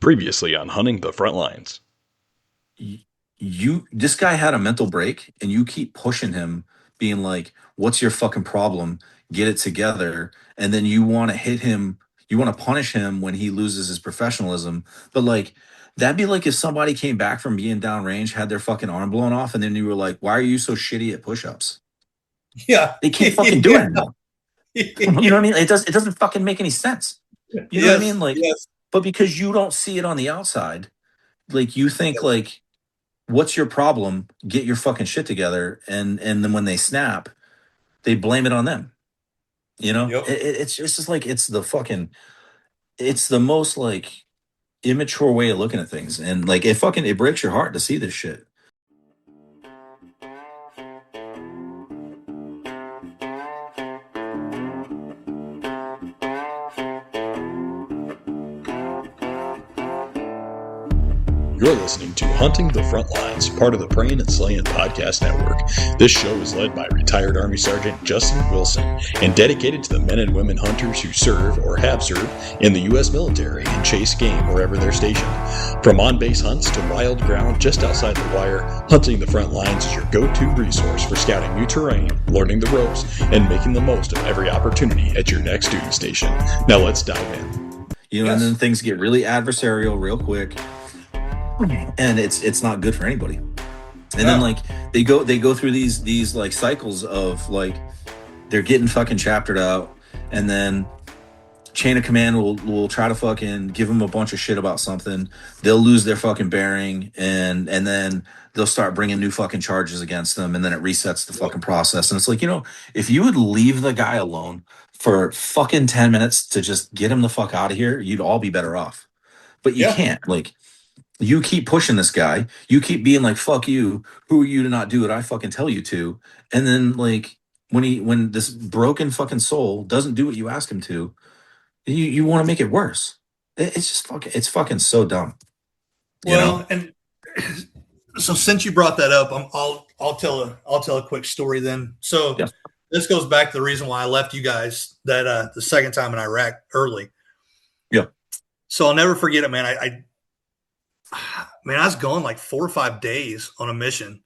Previously on Hunting the Front Lines. This guy had a mental break and you keep pushing him being like, what's your fucking problem, get it together, and then you want to hit him, you want to punish him when he loses his professionalism. But like, that'd be like if somebody came back from being downrange, had their fucking arm blown off, and then you were like, why are you so shitty at push-ups? Yeah. They can't fucking do it anymore. You know what I mean? It doesn't fucking make any sense. You know what I mean? Like, Yes. but because you don't see it on the outside, like you think like, what's your problem? Get your fucking shit together. And then when they snap, they blame it on them. You know, Yep. it's just like it's the most like immature way of looking at things, and like it breaks your heart to see this shit. You're listening to Hunting the Front Lines, part of the Praying and Slaying podcast network. This show is led by retired Army Sergeant Justin Wilson and dedicated to the men and women hunters who serve or have served in the U.S. military and chase game wherever they're stationed. From on-base hunts to wild ground just outside the wire, Hunting the Front Lines is your go-to resource for scouting new terrain, learning the ropes, and making the most of every opportunity at your next duty station. Now let's dive in. You know, and then things get really adversarial real quick. And it's not good for anybody. And then like they go through these like cycles of like they're getting fucking chaptered out, and then chain of command will try to fucking give them a bunch of shit about something. They'll lose their fucking bearing, and then they'll start bringing new fucking charges against them, and then it resets the fucking process. And it's like, you know, if you would leave the guy alone for fucking 10 minutes to just get him the fuck out of here, you'd all be better off. But you can't. Like, you keep pushing this guy. You keep being like, fuck you. Who are you to not do what I fucking tell you to? And then like when this broken fucking soul doesn't do what you ask him to, you want to make it worse. It's just fucking so dumb. Well, and so since you brought that up, I'll tell a quick story then. So This goes back to the reason why I left you guys that the second time in Iraq early. Yeah. So I'll never forget it, man. I was gone like 4 or 5 days on a mission,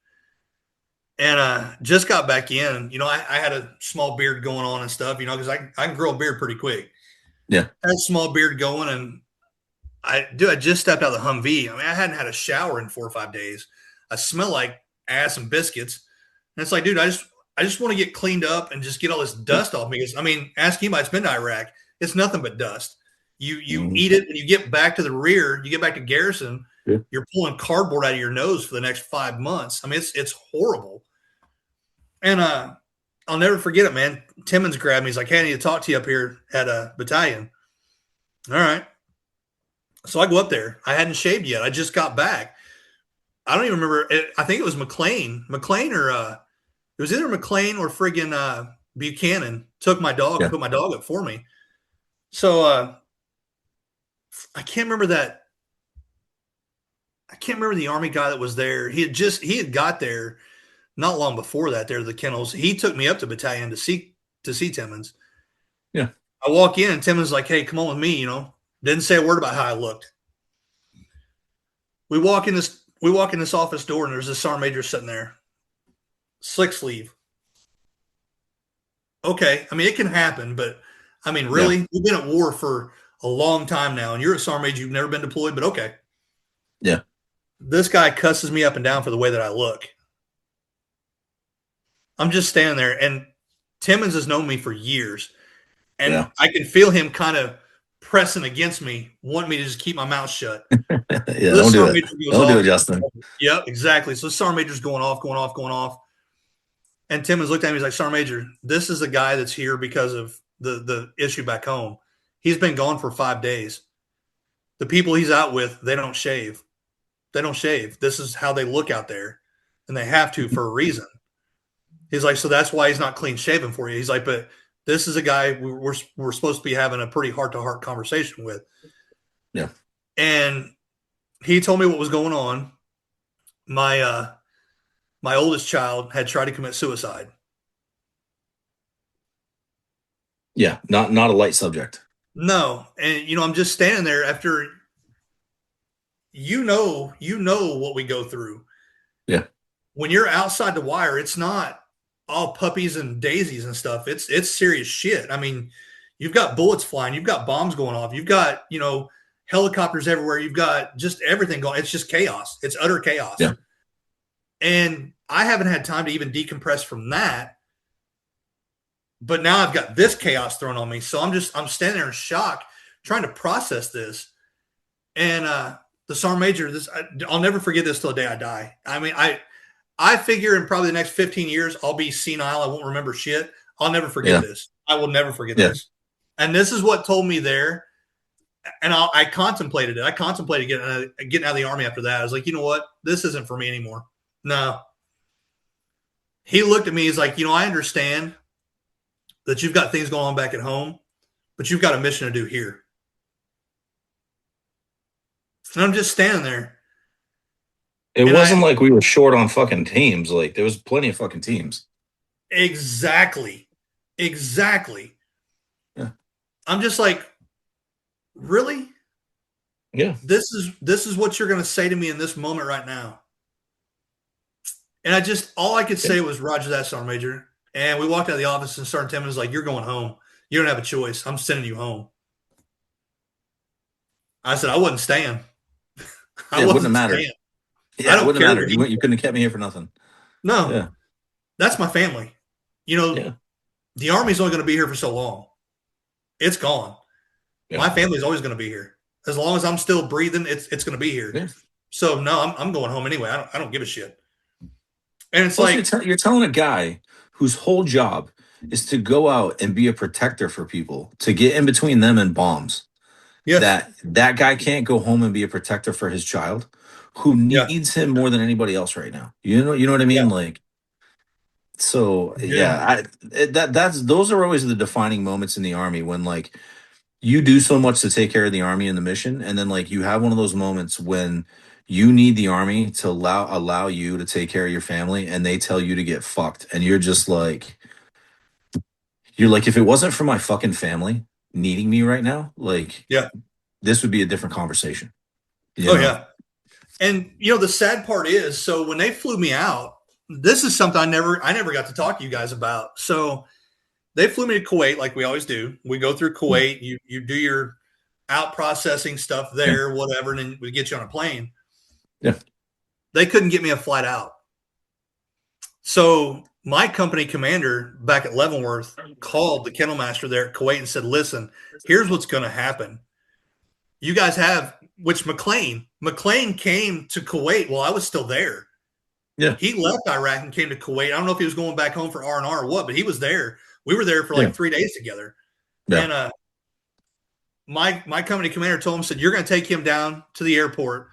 and just got back in. You know, I had a small beard going on and stuff, you know, because I can grow a beard pretty quick. Yeah. I had a small beard going, and I just stepped out of the Humvee. I mean, I hadn't had a shower in 4 or 5 days. I smell like ass and biscuits. And it's like, dude, I just want to get cleaned up and just get all this dust off me. Because, I mean, ask anybody that's been to Iraq, it's nothing but dust. You eat it, and you get back to the rear, you get back to garrison, you're pulling cardboard out of your nose for the next 5 months. I mean, it's horrible. And I'll never forget it, man. Timmons grabbed me. He's like, hey, I need to talk to you up here at a battalion. All right. So I go up there. I hadn't shaved yet. I just got back. I don't even remember. I think it was McLean or it was either McLean or friggin' Buchanan took my dog and put my dog up for me. So I can't remember that. I can't remember the Army guy that was there. He had got there not long before that. There to the kennels. He took me up to battalion to see Timmons. Yeah. I walk in and Timmons like, hey, come on with me. You know, didn't say a word about how I looked. We walk in this office door, and there's this sergeant major sitting there, slick sleeve. Okay, I mean, it can happen, but I mean, really, we've been at war for a long time now, and you're a sergeant major, you've never been deployed, but okay. Yeah. This guy cusses me up and down for the way that I look. I'm just standing there, and Timmons has known me for years, and I can feel him kind of pressing against me, wanting me to just keep my mouth shut. Don't do it. Don't do it, Justin. Yep, exactly. So Sergeant Major's going off. And Timmons looked at me. He's like, Sergeant Major, this is the guy that's here because of the issue back home. He's been gone for 5 days. The people he's out with, they don't shave. This is how they look out there, and they have to for a reason. He's like, so that's why he's not clean shaven for you. He's like, but this is a guy we're supposed to be having a pretty heart-to-heart conversation with. Yeah. And he told me what was going on. My oldest child had tried to commit suicide. Yeah, not a light subject. No. And, you know, I'm just standing there after you know what we go through. Yeah. When you're outside the wire, it's not all puppies and daisies and stuff. It's serious shit. I mean, you've got bullets flying, you've got bombs going off, you've got, helicopters everywhere, you've got just everything going. It's just chaos. It's utter chaos. Yeah. And I haven't had time to even decompress from that. But now I've got this chaos thrown on me. So I'm standing there in shock, trying to process this. And the Sergeant Major, I'll never forget this till the day I die. I mean, I figure in probably the next 15 years, I'll be senile. I won't remember shit. I'll never forget this. I will never forget this. And this is what told me there. And I contemplated it. I contemplated getting out of the Army after that. I was like, you know what? This isn't for me anymore. No. He looked at me. He's like, I understand that you've got things going on back at home, but you've got a mission to do here. And I'm just standing there. It wasn't like we were short on fucking teams. Like, there was plenty of fucking teams. Exactly. Yeah. I'm just like, really? Yeah. This is what you're going to say to me in this moment right now. And all I could say was, Roger that, Sergeant Major. And we walked out of the office and Sergeant Timmons was like, you're going home. You don't have a choice. I'm sending you home. I said, I wasn't staying. It wouldn't have mattered. Yeah, it wouldn't have mattered. You couldn't have kept me here for nothing. No. Yeah. That's my family. The Army's only going to be here for so long. It's gone. Yeah. My family's always going to be here. As long as I'm still breathing, it's going to be here. Yeah. So, no, I'm going home anyway. I don't give a shit. And it's you're telling a guy whose whole job is to go out and be a protector for people, to get in between them and bombs. Yes. That guy can't go home and be a protector for his child, who needs him more than anybody else right now. You know what I mean? Yeah. Like, so those are always the defining moments in the Army, when like you do so much to take care of the Army and the mission, and then like you have one of those moments when you need the Army to allow you to take care of your family, and they tell you to get fucked, and you're like, if it wasn't for my fucking family needing me right now, like, this would be a different conversation. Yeah. And the sad part is, so when they flew me out, this is something I never got to talk to you guys about. So they flew me to Kuwait, like we always do. We go through Kuwait, you do your out processing stuff there, whatever, and then we get you on a plane. Yeah. They couldn't get me a flight out. So my company commander back at Leavenworth called the kennel master there at Kuwait and said, listen, here's what's going to happen. You guys have, which McLean came to Kuwait while I was still there. Yeah. He left Iraq and came to Kuwait. I don't know if he was going back home for R&R or what, but he was there. We were there for like 3 days together. Yeah. And my company commander told him, said, you're going to take him down to the airport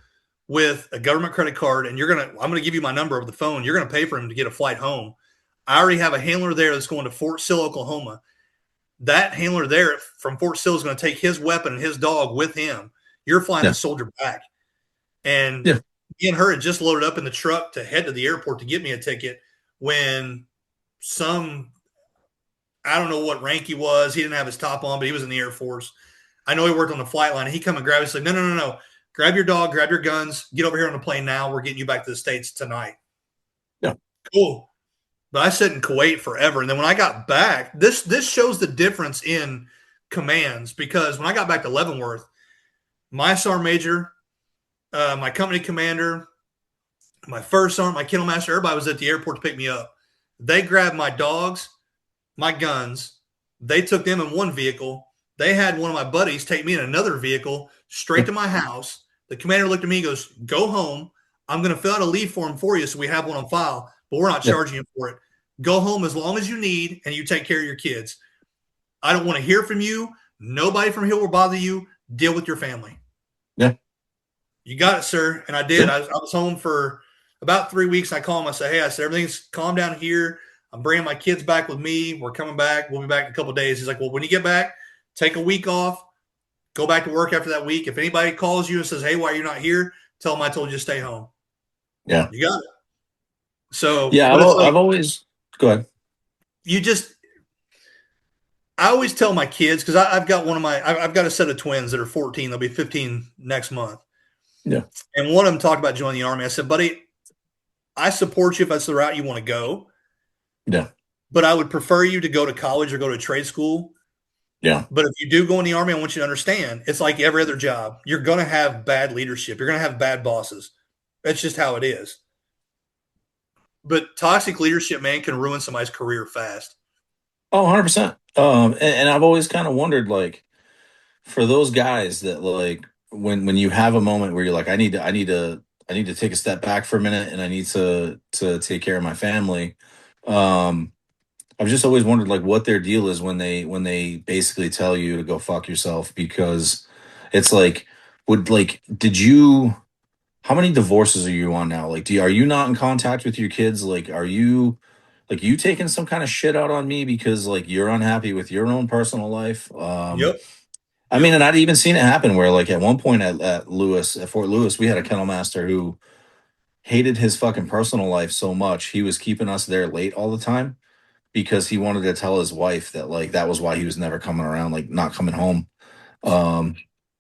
with a government credit card, and I'm going to give you my number over the phone. You're going to pay for him to get a flight home. I already have a handler there that's going to Fort Sill, Oklahoma. That handler there from Fort Sill is going to take his weapon and his dog with him. You're flying the soldier back. And me and her had just loaded up in the truck to head to the airport to get me a ticket when I don't know what rank he was. He didn't have his top on, but he was in the Air Force. I know he worked on the flight line. He come and grabbed us, like, no. Grab your dog, grab your guns, get over here on the plane now. We're getting you back to the States tonight. Yeah. Cool. But I sat in Kuwait forever. And then when I got back, this shows the difference in commands, because when I got back to Leavenworth, my sergeant major, my company commander, my first sergeant, my kennel master, everybody was at the airport to pick me up. They grabbed my dogs, my guns. They took them in one vehicle. They had one of my buddies take me in another vehicle straight to my house. The commander looked at me and goes, go home. I'm going to fill out a leave form for you so we have one on file, but we're not charging you for it. Go home as long as you need, and you take care of your kids. I don't want to hear from you. Nobody from here will bother you. Deal with your family. Yeah. You got it, sir. And I did. I was home for about 3 weeks. I called him. I said, hey, everything's calm down here. I'm bringing my kids back with me. We're coming back. We'll be back in a couple of days. He's like, well, when you get back, take a week off. Go back to work after that week. If anybody calls you and says, hey, why are you not here? Tell them I told you to stay home. Yeah. You got it. So, yeah, I've always – go ahead. I always tell my kids, because I've got a set of twins that are 14. They'll be 15 next month. Yeah. And one of them talked about joining the Army. I said, buddy, I support you if that's the route you want to go. Yeah. But I would prefer you to go to college or go to trade school. Yeah. But if you do go in the Army, I want you to understand it's like every other job. You're going to have bad leadership. You're going to have bad bosses. That's just how it is. But toxic leadership, man, can ruin somebody's career fast. Oh, 100%. And I've always kind of wondered, like, for those guys that like when you have a moment where you're like, I need to take a step back for a minute and I need to take care of my family. I've just always wondered like what their deal is when they basically tell you to go fuck yourself, because it's like, did you, how many divorces are you on now? Like, are you not in contact with your kids? Like, are you like you taking some kind of shit out on me because like you're unhappy with your own personal life? Yep. I mean, and I'd even seen it happen where, like, at one point at Fort Lewis, we had a kennel master who hated his fucking personal life so much he was keeping us there late all the time because he wanted to tell his wife that like that was why he was never coming around, like not coming home. Um,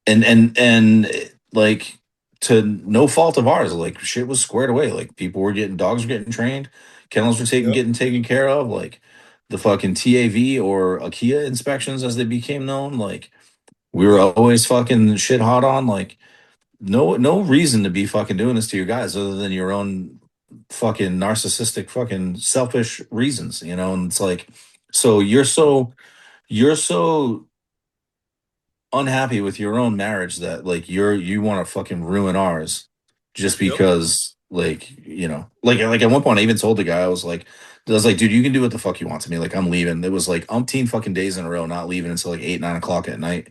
and like, to no fault of ours, like shit was squared away. Like dogs were getting trained, kennels were Yep. getting taken care of. Like the fucking TAV or IKEA inspections, as they became known, like we were Yep. always fucking shit hot on. Like no reason to be fucking doing this to your guys other than your own fucking narcissistic fucking selfish reasons, you know? And it's like, so you're so unhappy with your own marriage that like you want to fucking ruin ours just Yep. because, like, you know, like at one point I even told the guy, I was like, dude, you can do what the fuck you want to me. Like, I'm leaving. It was like umpteen fucking days in a row, not leaving until like 8, 9 o'clock at night.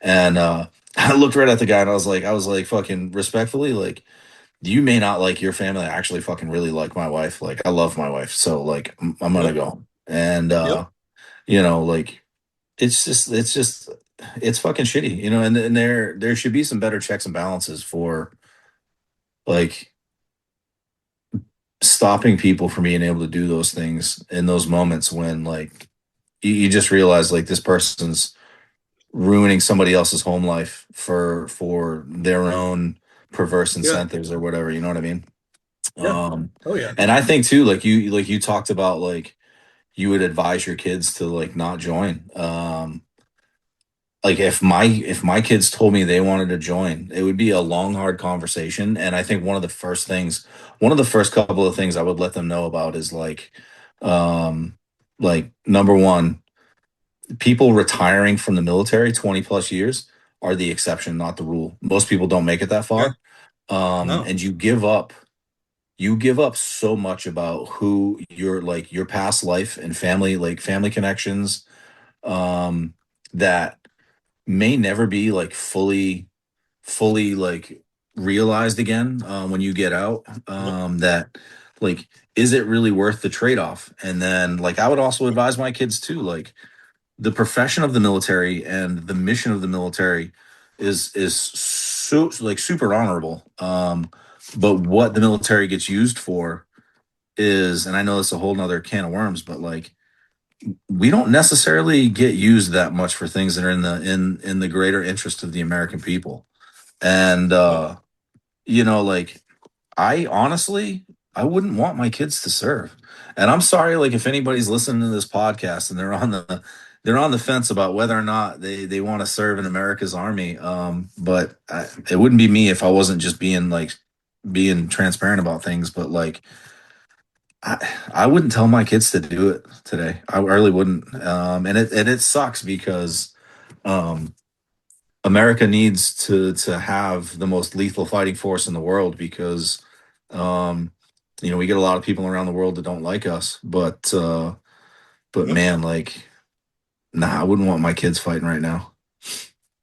And I looked right at the guy and I was like, fucking respectfully, like, you may not like your family. I actually fucking really like my wife. Like, I love my wife. So like, I'm gonna Yep. go. And Yep. you know, like, it's just it's fucking shitty, you know. And there should be some better checks and balances for like stopping people from being able to do those things in those moments when like you just realize like this person's ruining somebody else's home life for their own perverse Yeah. incentives or whatever, you know what I mean? Yeah. um Oh yeah. and I think too, like you talked about, like, you would advise your kids to like not join. Like if my kids told me they wanted to join, it would be a long, hard conversation. And I think one of the first couple of things I would let them know about is um, like, number one, people retiring from the military 20 plus years are the exception, not the rule. Most people don't make it that Yeah. far. No. And you give up so much about who your past life and family, like family connections, um, that may never be like fully like realized again when you get out. Yep. That, like, is it really worth the trade-off? And then, like, I would also advise my kids too, like, the profession of the military and the mission of the military is so like super honorable. But what the military gets used for is, and I know it's a whole nother can of worms, but like, we don't necessarily get used that much for things that are in the greater interest of the American people. And Yep. you know, like, I honestly, I wouldn't want my kids to serve. And I'm sorry, like, if anybody's listening to this podcast and they're on the fence about whether or not they want to serve in America's army. But it wouldn't be me if I wasn't just being transparent about things. But like, I wouldn't tell my kids to do it today. I really wouldn't. And it sucks because um, America needs to have the most lethal fighting force in the world because um, you know, we get a lot of people around the world that don't like us. But Yep. man, like, nah, I wouldn't want my kids fighting right now.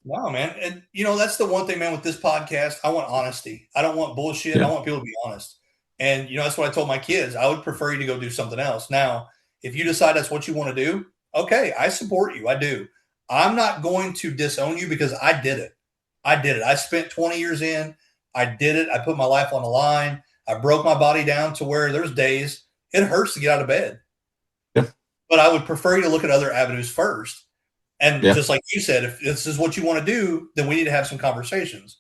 No, man. And that's the one thing, man, with this podcast. I want honesty. I don't want bullshit. I Yeah, want people to be honest. And that's what I told my kids. I would prefer you to go do something else. Now, if you decide that's what you want to do, okay, I support you. I do. I'm not going to disown you because I did it. I did it. I spent 20 years in. I did it. I put my life on the line. I broke my body down to where there's days it hurts to get out of bed. yeah, But I would prefer you to look at other avenues first. And yeah, just like you said, if this is what you want to do, then we need to have some conversations.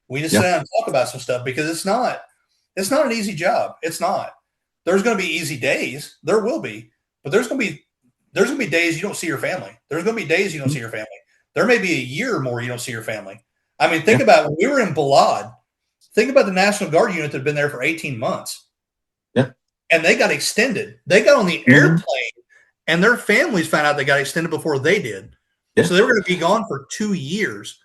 We just sit down and talk about some stuff because it's not an easy job. It's not. There's going to be easy days. There will be, but there's going to be days you don't see your family. There's going to be days you don't see your family. There may be a year or more you don't see your family. I mean, think about when we were in Balad. Think about the National Guard unit that had been there for 18 months. Yeah. And they got extended. They got on the airplane, and their families found out they got extended before they did. Yeah. So they were going to be gone for 2 years.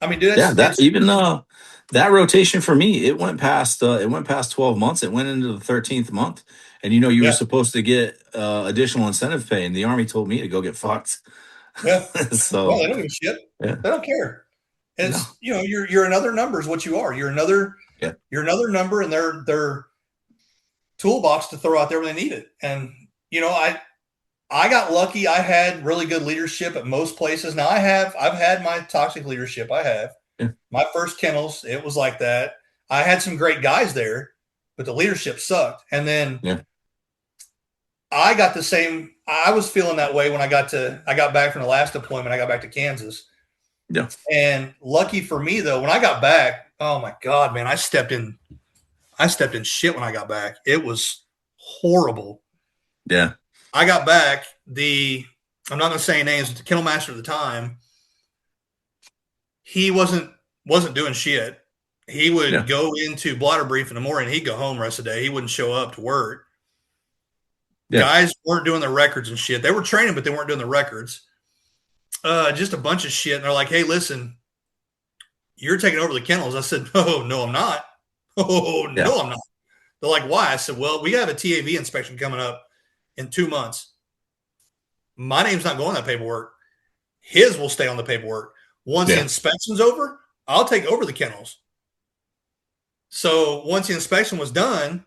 I mean, dude, that rotation for me, it went past 12 months. It went into the 13th month. And you were supposed to get additional incentive pay, and the Army told me to go get fucked. Yeah. So well, they don't give a shit. Yeah. They don't care. It's you're another number is what you are. You're another number in their toolbox to throw out there when they need it. And I got lucky. I had really good leadership at most places. Now I've had my toxic leadership. I have. Yeah. My first kennels, it was like that. I had some great guys there, but the leadership sucked. And then I got the same. I was feeling that way when I got back from the last deployment. I got back to Kansas. Yeah. And lucky for me though, when I got back, oh my God, man, I stepped in shit when I got back. It was horrible. Yeah. I got back. I'm not going to say names, but the kennel master at the time, he wasn't doing shit. He would go into blotter brief in the morning. He'd go home the rest of the day. He wouldn't show up to work. Yeah. Guys weren't doing their records and shit. They were training, but they weren't doing the records. Just a bunch of shit. And they're like, hey, listen, you're taking over the kennels. I said, oh, no, I'm not. Oh, no, I'm not. They're like, why? I said, well, we have a TAV inspection coming up in 2 months. My name's not going on that paperwork. His will stay on the paperwork. Once the inspection's over, I'll take over the kennels. So once the inspection was done,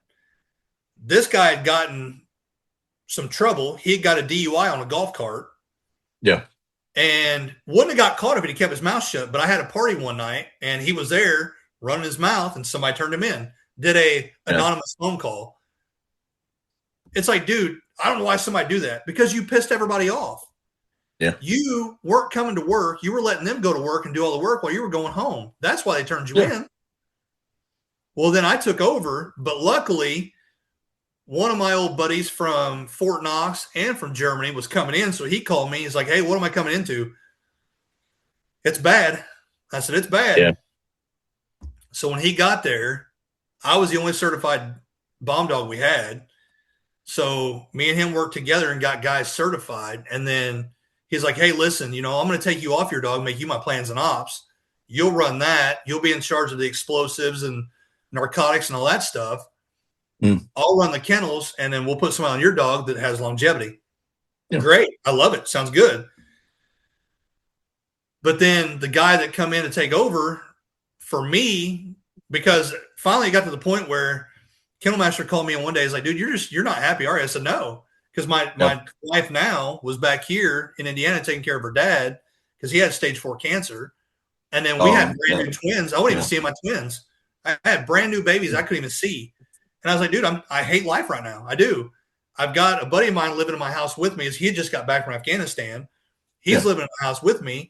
this guy had gotten some trouble. He got a DUI on a golf cart. Yeah. And wouldn't have got caught if he kept his mouth shut. But I had a party one night, and he was there running his mouth, and somebody turned him in. Did a anonymous phone call. It's like, dude, I don't know why somebody do that. Because you pissed everybody off. Yeah. You weren't coming to work. You were letting them go to work and do all the work while you were going home. That's why they turned you in. Well, then I took over. But luckily, one of my old buddies from Fort Knox and from Germany was coming in. So he called me. He's like, hey, what am I coming into? It's bad. I said, it's bad. Yeah. So when he got there, I was the only certified bomb dog we had. So me and him worked together and got guys certified. And then he's like, hey, listen, I'm going to take you off your dog, make you my plans and ops. You'll run that. You'll be in charge of the explosives and narcotics and all that stuff. I'll run the kennels, and then we'll put somebody on your dog that has longevity. Yeah. Great. I love it. Sounds good. But then the guy that come in to take over for me, because finally it got to the point where Kennel Master called me in one day. He's like, dude, you're not happy, are you? I said, no. Because my wife now was back here in Indiana taking care of her dad because he had stage 4 cancer. And then we had brand new twins. I wouldn't even see my twins. I had brand new babies I couldn't even see. And I was like, dude, I hate life right now. I do. I've got a buddy of mine living in my house with me. He had just got back from Afghanistan. He's living in my house with me.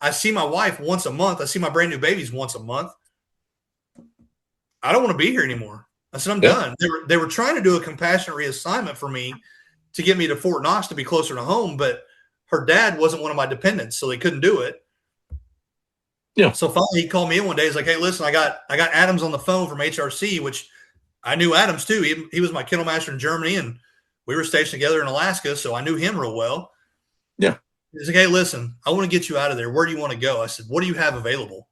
I see my wife once a month. I see my brand new babies once a month. I don't want to be here anymore. I said, I'm done. They were trying to do a compassionate reassignment for me to get me to Fort Knox to be closer to home, but her dad wasn't one of my dependents, so they couldn't do it. Yeah. So finally he called me in one day. He's like, hey, listen, I got Adams on the phone from HRC, which I knew Adams too. He was my kennel master in Germany, and we were stationed together in Alaska, so I knew him real well. Yeah. He's like, hey, listen, I want to get you out of there. Where do you want to go? I said, what do you have available?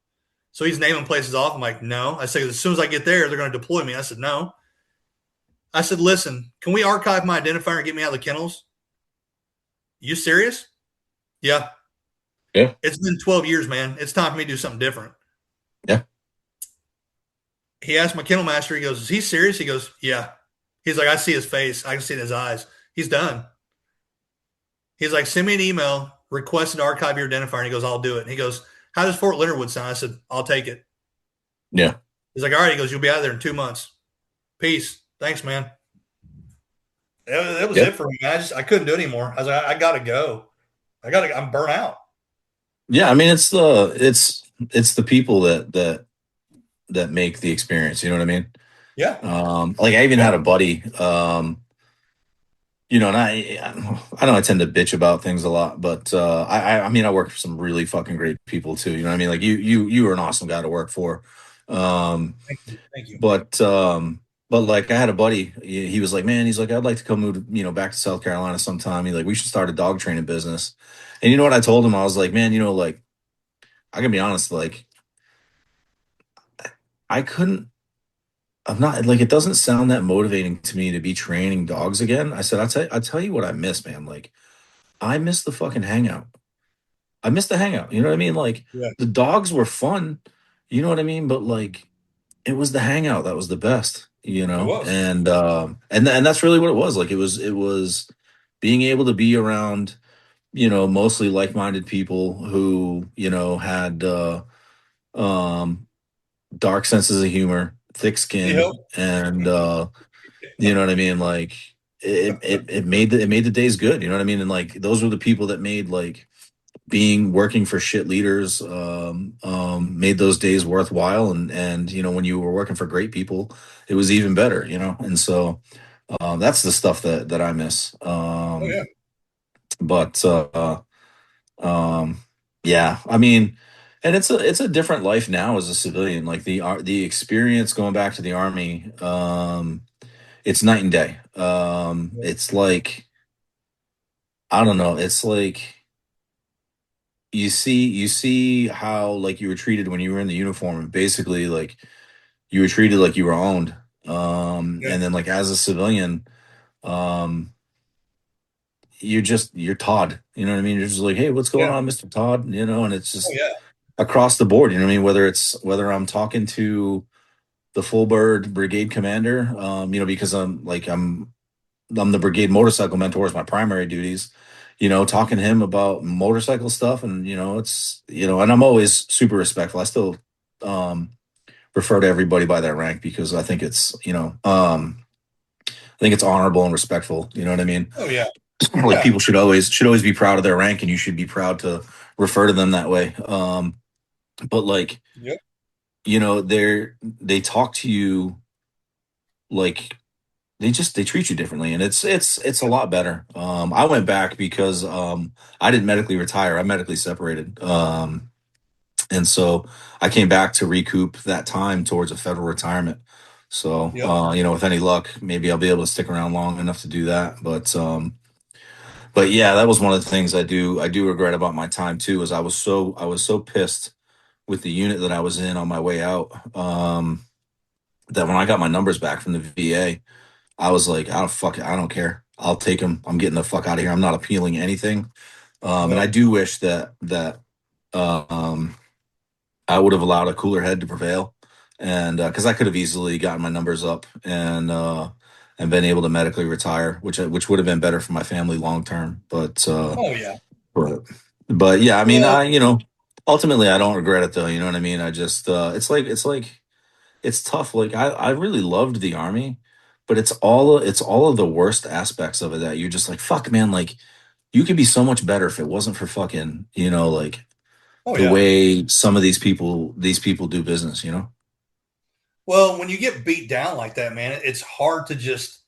So he's naming places off. I'm like, no. I said, as soon as I get there, they're going to deploy me. I said, no. I said, listen, can we archive my identifier and get me out of the kennels? You serious? Yeah. Yeah. It's been 12 years, man. It's time for me to do something different. Yeah. He asked my kennel master, he goes, is he serious? He goes, yeah. He's like, I see his face. I can see it in his eyes. He's done. He's like, send me an email, request to archive your identifier. And he goes, I'll do it. And he goes, how does Fort Leonard Wood sound? I said, I'll take it. Yeah. He's like, all right. He goes, you'll be out of there in 2 months. Peace. Thanks, man. That was it for me. I couldn't do it anymore. I was like, I got to go. I'm burnt out. Yeah. I mean, it's it's the people that make the experience. You know what I mean? Yeah. Like I even Yeah. had a buddy, and I know I tend to bitch about things a lot, but I mean I work for some really fucking great people too. You know what I mean? Like you were an awesome guy to work for. Um, Thank you. Thank you. but like I had a buddy, he was like, man, he's like, I'd like to come move, back to South Carolina sometime. He's like, we should start a dog training business. And you know what I told him? I was like, man, like I can be honest, like I couldn't. I'm not like it doesn't sound that motivating to me to be training dogs again. I said, I tell you what I miss, man. Like I miss the fucking hangout. I miss the hangout. You know what I mean? Like Yeah. the dogs were fun. You know what I mean? But like it was the hangout that was the best. It was. And that's really what it was. Like it was being able to be around mostly like-minded people who had um dark senses of humor, thick Yep. skin, and you know what I mean? Like it made the days good. You know what I mean? And like those were the people that made like being working for shit leaders made those days worthwhile. And when you were working for great people, it was even better. And so that's the stuff that I miss. Oh yeah. But um, yeah, I mean, and it's a different life now as a civilian. Like the experience going back to the army, it's night and day. It's like I don't know. It's like you see how like you were treated when you were in the uniform, and basically like you were treated like you were owned. Yeah. And then like as a civilian, um, you're Todd. You know what I mean? You're just like, hey, what's going Yeah. on, Mr. Todd? And it's Oh just yeah. across the board. You know what I mean? Whether I'm talking to the full bird brigade commander, because I'm the brigade motorcycle mentor is my primary duties. Talking to him about motorcycle stuff, and it's and I'm always super respectful. I still um, refer to everybody by their rank because I think it's I think it's honorable and respectful. You know what I mean? Oh yeah. Like Yeah. people should always be proud of their rank, and you should be proud to refer to them that way. But like Yep. they talk to you like they treat you differently, and it's a lot better. I went back because I didn't medically retire. I medically separated. And so I came back to recoup that time towards a federal retirement. So Yep. with any luck, maybe I'll be able to stick around long enough to do that. But yeah, that was one of the things I do regret about my time too, is I was so pissed with the unit that I was in on my way out. That when I got my numbers back from the VA, I was like, I don't fuck it. I don't care. I'll take him. I'm getting the fuck out of here. I'm not appealing anything. And I Yep. do wish that um, I would have allowed a cooler head to prevail, and because I could have easily gotten my numbers up and been able to medically retire, which would have been better for my family long term. Oh yeah. But but yeah, I mean, Well. ultimately I don't regret it though. You know what I mean? I just it's like it's tough. Like I really loved the army, but it's all of the worst aspects of it that you're just like, fuck man, like you could be so much better if it wasn't for fucking, like Oh the yeah. way some of these people do business. Well, when you get beat down like that, man, it's hard to just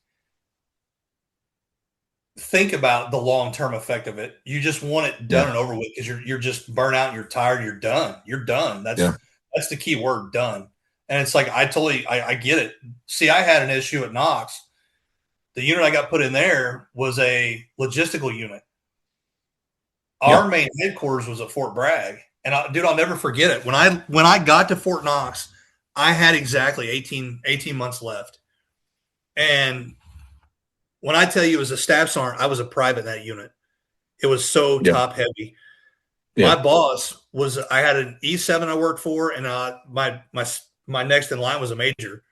think about the long term effect of it. You just want it done Yeah. and over with because you're just burnt out, you're tired, you're done. You're done. Yeah. That's the key word, done. And it's like I get it. See, I had an issue at Knox. The unit I got put in there was a logistical unit. Yeah. Our main headquarters was at Fort Bragg, and dude, I'll never forget it. When I got to Fort Knox, I had exactly 18 months left, and when I tell you it was a staff sergeant, I was a private in that unit. It was so Yeah. top heavy. My Yeah. boss was I had an E7 I worked for, and my next in line was a major.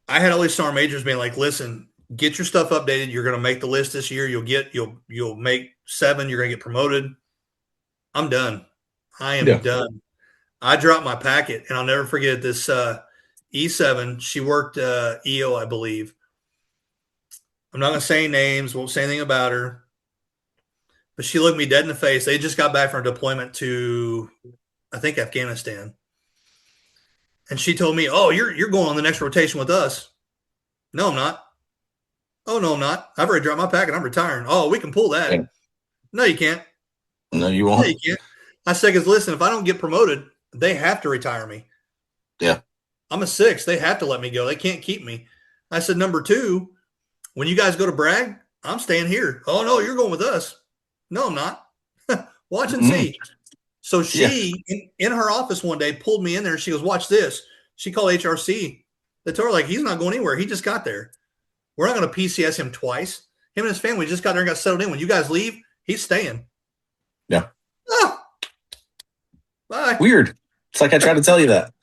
I had all these sergeant majors being like, "Listen, get your stuff updated. You're going to make the list this year. You'll make 7. You're going to get promoted." I'm done. I am Yeah. done. I dropped my packet, and I'll never forget this E7. She worked EO, I believe. I'm not going to say names, won't say anything about her, but she looked me dead in the face. They just got back from a deployment to I think Afghanistan. And she told me, "Oh, you're going on the next rotation with us." No, I'm not. Oh, no, I'm not. I've already dropped my packet. I'm retiring. Oh, we can pull that. Yeah. No, you can't. No, you No, you won't. can't. I said, because listen, if I don't get promoted, they have to retire me. Yeah. I'm a 6. They have to let me go. They can't keep me. I said, number 2, when you guys go to brag, I'm staying here. Oh, no, you're going with us. No, I'm not. Watch and see. So she, in her office one day, pulled me in there. And she goes, watch this. She called HRC. They told her, like, he's not going anywhere. He just got there. We're not going to PCS him twice. Him and his family just got there and got settled in. When you guys leave, he's staying. Yeah. Oh, bye. Weird. It's like I tried to tell you that.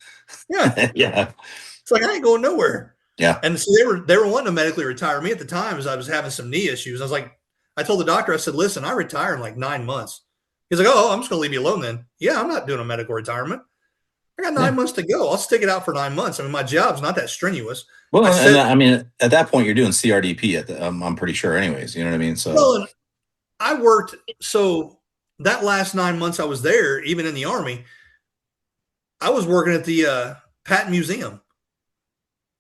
Yeah. Yeah. It's like I ain't going nowhere. Yeah. And so they were wanting to medically retire me at the time as I was having some knee issues. I was like, I told the doctor, I said, listen, I retire in like 9 months. He's like, oh, I'm just going to leave you alone then. Yeah, I'm not doing a medical retirement. I got 9 months to go. I'll stick it out for 9 months. I mean, my job's not that strenuous. Well, I mean, at that point, you're doing CRDP. I'm pretty sure, anyways. You know what I mean? So, well, I worked. So that last 9 months I was there, even in the Army, I was working at the Patent Museum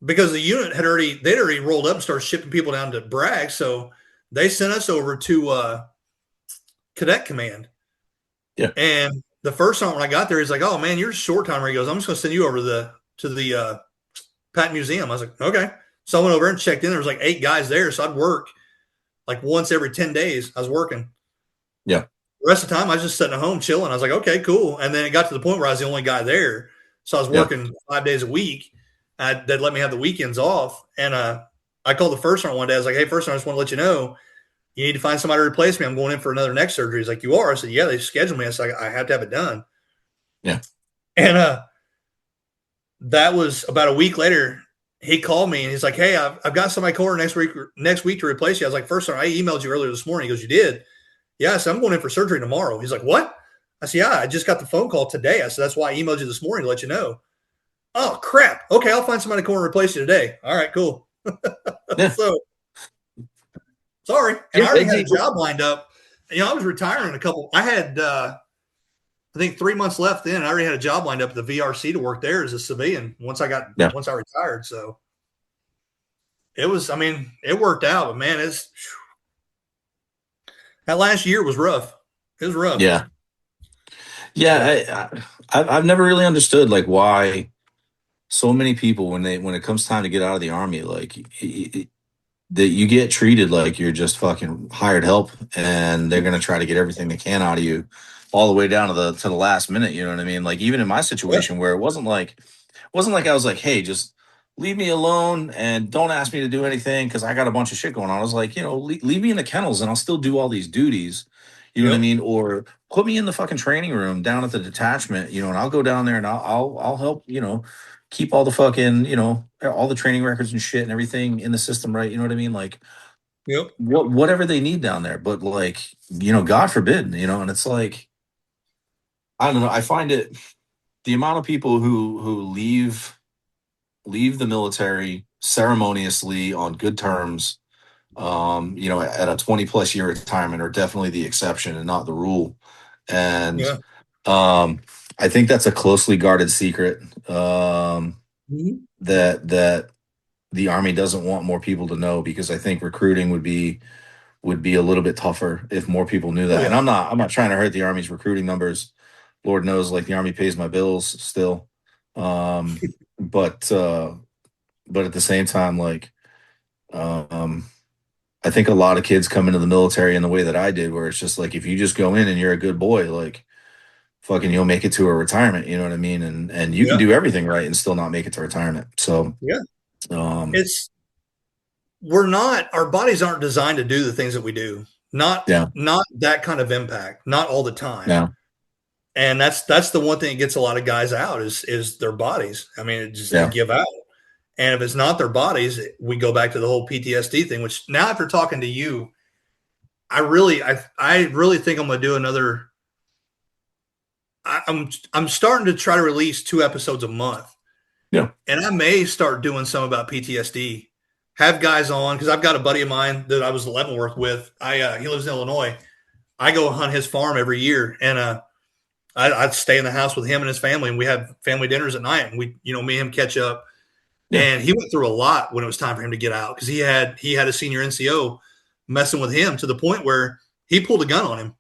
because the unit they'd already rolled up and started shipping people down to Bragg. So they sent us over to Cadet Command. Yeah. And the first time when I got there, he's like, "Oh man, you're a short timer." He goes, "I'm just going to send you over to the Patent Museum." I was like, "Okay." So I went over and checked in. There was like 8 guys there, so I'd work like once every 10 days. I was working. Yeah. The rest of the time, I was just sitting at home chilling. I was like, "Okay, cool." And then it got to the point where I was the only guy there, so I was working 5 days a week. They'd let me have the weekends off, and I called the first sergeant one day. I was like, "Hey, first sergeant, I just want to let you know, you need to find somebody to replace me. I'm going in for another neck surgery." He's like, "You are?" I said, "Yeah, they scheduled me." I said, "I have to have it done." Yeah. And that was about a week later. He called me and he's like, "Hey, I've got somebody calling next week to replace you." I was like, "First sergeant, I emailed you earlier this morning." He goes, "You did?" "Yeah." I said, "I'm going in for surgery tomorrow." He's like, "What?" I said, "Yeah, I just got the phone call today." I said, "That's why I emailed you this morning to let you know." "Oh, crap. Okay, I'll find somebody to come and replace you today." All right, cool. Yeah. So, sorry. And I already had a job lined up. You know, I was retiring I had, I think 3 months left then. I already had a job lined up at the VRC to work there as a civilian once I retired. So it was, I mean, it worked out, but man, that last year was rough. It was rough. Yeah. Yeah. I've never really understood like why so many people when it comes time to get out of the Army, like that you get treated like you're just fucking hired help, and they're gonna try to get everything they can out of you, all the way down to the last minute. You know what I mean? Like even in my situation where it wasn't like I was like, hey, just leave me alone and don't ask me to do anything because I got a bunch of shit going on. I was like, leave me in the kennels and I'll still do all these duties. You know what I mean? Or put me in the fucking training room down at the detachment, and I'll go down there and I'll help, keep all the fucking, all the training records and shit and everything in the system, right? You know what I mean? Like, whatever they need down there. But like, God forbid, and it's like, I don't know. I find it, the amount of people who leave the military ceremoniously on good terms, at a 20 plus year retirement are definitely the exception and not the rule. And I think that's a closely guarded secret that the Army doesn't want more people to know, because I think recruiting would be a little bit tougher if more people knew that. And I'm not trying to hurt the Army's recruiting numbers. Lord knows, like, the Army pays my bills still. But at the same time, like, I think a lot of kids come into the military in the way that I did, where it's just like, if you just go in and you're a good boy, like, fucking, you'll make it to a retirement. You know what I mean? And you can do everything right and still not make it to retirement. So our bodies aren't designed to do the things that we do. Not that kind of impact, not all the time. Yeah. And that's the one thing that gets a lot of guys out is their bodies. I mean, they give out. And if it's not their bodies, we go back to the whole PTSD thing, which now after talking to you, I really think I'm going to do another. I'm starting to try to release 2 episodes a month. Yeah. And I may start doing some about PTSD, have guys on, because I've got a buddy of mine that I was at Leavenworth with. He lives in Illinois. I go hunt his farm every year. And I'd stay in the house with him and his family, and we had family dinners at night, and we, me and him catch up. Yeah. And he went through a lot when it was time for him to get out because he had a senior NCO messing with him to the point where he pulled a gun on him.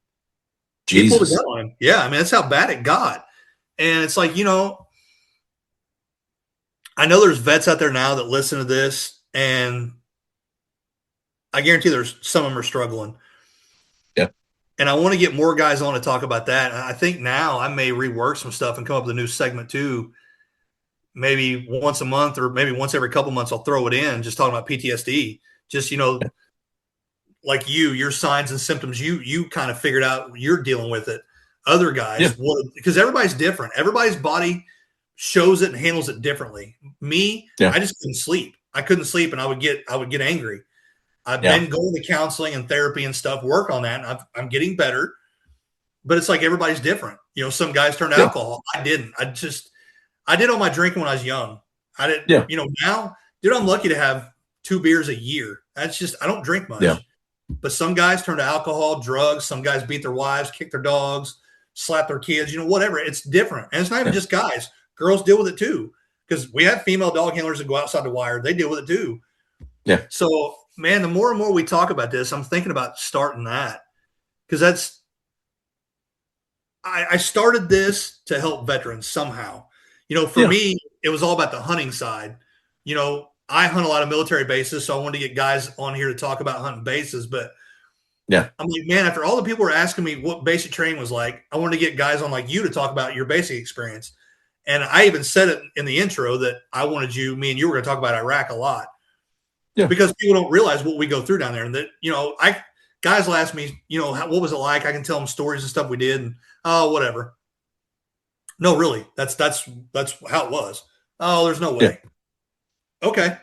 Jesus. He pulled a gun on him. Yeah, I mean, that's how bad it got. And it's like, I know there's vets out there now that listen to this, and I guarantee there's some of them are struggling. Yeah. And I want to get more guys on to talk about that. And I think now I may rework some stuff and come up with a new segment too. Maybe once a month or maybe once every couple months, I'll throw it in, just talking about PTSD. Just, like your signs and symptoms, you kind of figured out you're dealing with it. Other guys, because everybody's different. Everybody's body shows it and handles it differently. Me, I just couldn't sleep. I couldn't sleep, and I would get angry. I've been going to counseling and therapy and stuff, work on that, and I'm getting better. But it's like everybody's different. Some guys turned to alcohol. I didn't. I did all my drinking when I was young. I didn't. Now, dude, I'm lucky to have 2 beers a year. That's just, I don't drink much. Yeah. But some guys turn to alcohol, drugs. Some guys beat their wives, kick their dogs, slap their kids, whatever. It's different. And it's not even just guys. Girls deal with it too. Because we have female dog handlers that go outside the wire. They deal with it too. Yeah. So, man, the more and more we talk about this, I'm thinking about starting that. Because I started this to help veterans somehow. For me, it was all about the hunting side. I hunt a lot of military bases, so I wanted to get guys on here to talk about hunting bases. But I'm like, man, after all the people were asking me what basic training was like, I wanted to get guys on like you to talk about your basic experience. And I even said it in the intro that I wanted me and you were going to talk about Iraq a lot. Yeah. Because people don't realize what we go through down there. And that, guys will ask me, what was it like? I can tell them stories and stuff we did, and whatever. No, really, that's how it was. Oh, there's no way. Yeah. Okay.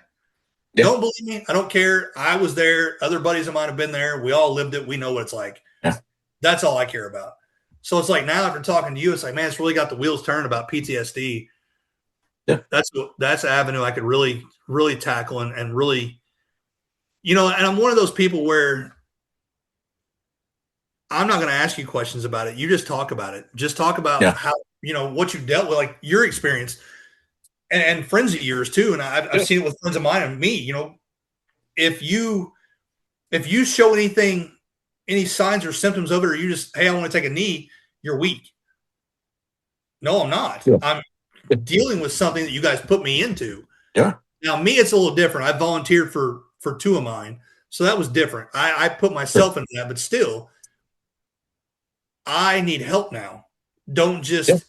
Yeah. Don't believe me. I don't care. I was there. Other buddies of mine have been there. We all lived it. We know what it's like. Yeah. That's all I care about. So it's like now after talking to you, it's like, man, it's really got the wheels turned about PTSD. Yeah. That's an avenue I could really, really tackle and really, and I'm one of those people where I'm not going to ask you questions about it. You just talk about it. Just talk about how, what you dealt with, like your experience and friends of yours too. And I've seen it with friends of mine and me, if you show any signs or symptoms of it, or you just, hey, I want to take a knee, you're weak. No, I'm not. Yeah. I'm dealing with something that you guys put me into. Yeah. Now me, it's a little different. I volunteered for 2 of mine. So that was different. I put myself into that, but still, I need help now. Don't just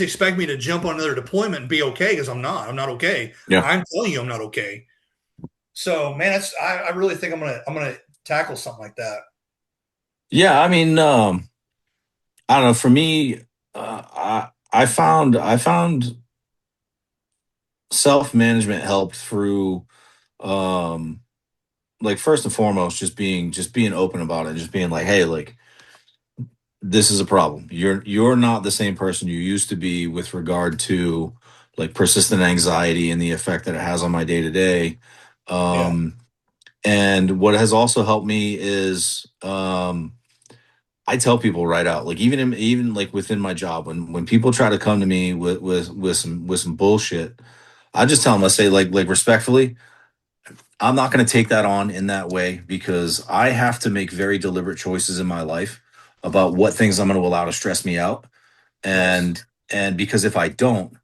expect me to jump on another deployment and be okay, because I'm not. I'm not okay. Yeah. I'm telling you I'm not okay. So, man, I really think I'm gonna tackle something like that. Yeah, I mean, I don't know. For me, I found self-management helped through, like, first and foremost, just being open about it, just being like, hey, like, this is a problem. You're not the same person you used to be with regard to like persistent anxiety and the effect that it has on my day to day. And what has also helped me is I tell people right out, like even like within my job, when people try to come to me with some bullshit, I just tell them, I say like respectfully, I'm not going to take that on in that way, because I have to make very deliberate choices in my life about what things I'm going to allow to stress me out. And because if I don't